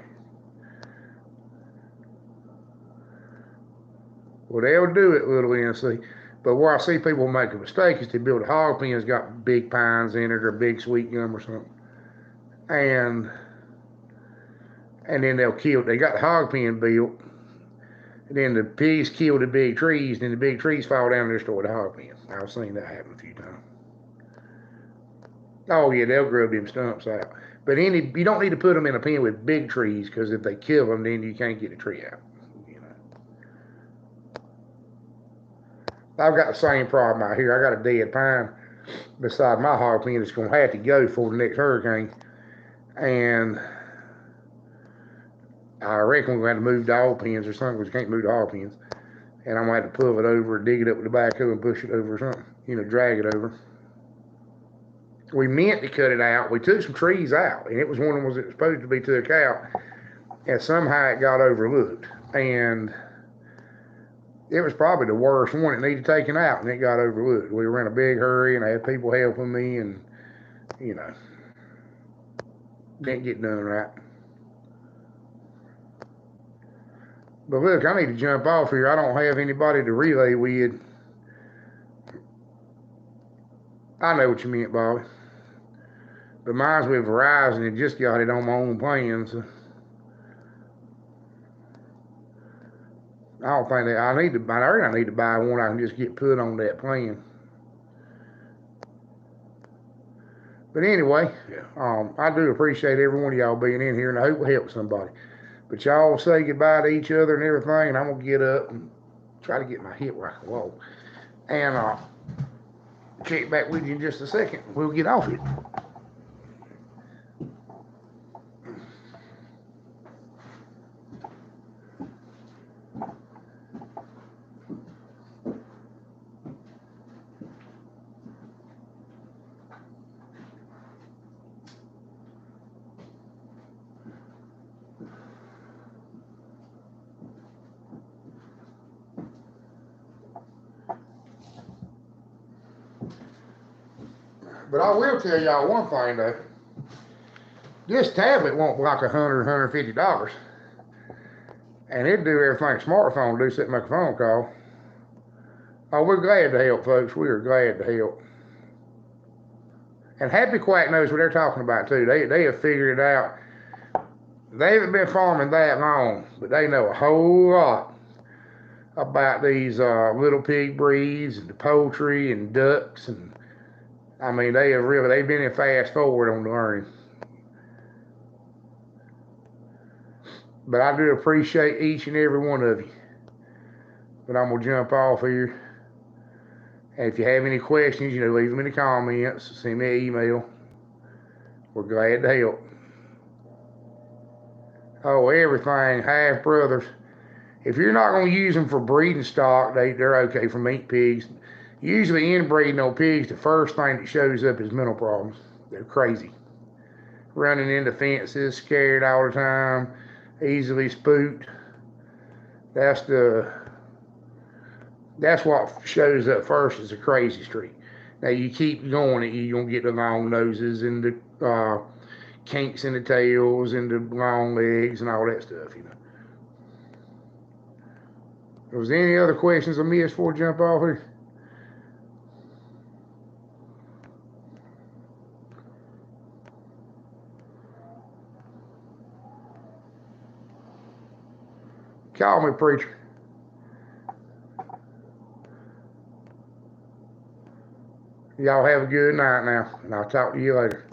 Well, they'll do it, little NC. But where I see people make a mistake is they build a hog pen that's got big pines in it or big sweet gum or something. And then they'll kill it. They got the hog pen built. And then the pigs kill the big trees, and then the big trees fall down and destroy the hog pen. I've seen that happen a few times. Oh, yeah, they'll grub them stumps out. But you don't need to put them in a pen with big trees, because if they kill them, then you can't get the tree out. I've got the same problem out here. I got a dead pine beside my hog pen that's going to have to go for the next hurricane. And I reckon we're going to have to move dog pens or something, because you can't move the hog pens. And I'm going to have to pull it over, dig it up with the backhoe and push it over or something. Drag it over. We meant to cut it out. We took some trees out, and it was one of them that was supposed to be took out. And somehow it got overlooked. And it was probably the worst one. It needed taken out, and it got overlooked. We were in a big hurry, and I had people helping me, and, didn't get done right. But look, I need to jump off here. I don't have anybody to relay with. I know what you meant, Bobby. But mine's with Verizon, and just got it on my own plan, so I don't think that I need to buy one I can just get put on that plan. But anyway, I do appreciate every one of y'all being in here, and I hope we help somebody. But y'all say goodbye to each other and everything, and I'm going to get up and try to get my hip where I can walk. And check back with you in just a second. We'll get off it. But I will tell y'all one thing though. This tablet won't like $150. And it'd do everything a smartphone do except make a phone call. Oh, we're glad to help, folks. We are glad to help. And Happy Quack knows what they're talking about too. They have figured it out. They haven't been farming that long, but they know a whole lot about these little pig breeds and the poultry and ducks, and I mean they've been in fast forward on the learning. But I do appreciate each and every one of you. But I'm gonna jump off here. And if you have any questions, leave them in the comments. Send me an email. We're glad to help. Oh, everything, half brothers. If you're not going to use them for breeding stock, they're okay for meat pigs. Usually inbreeding on pigs, the first thing that shows up is mental problems. They're crazy. Running into fences, scared all the time, easily spooked. That's what shows up first is a crazy streak. Now you keep going, you're going to get the long noses and the kinks in the tails and the long legs and all that stuff, Was there any other questions I missed before I jump off here? Call me, preacher. Y'all have a good night now, and I'll talk to you later.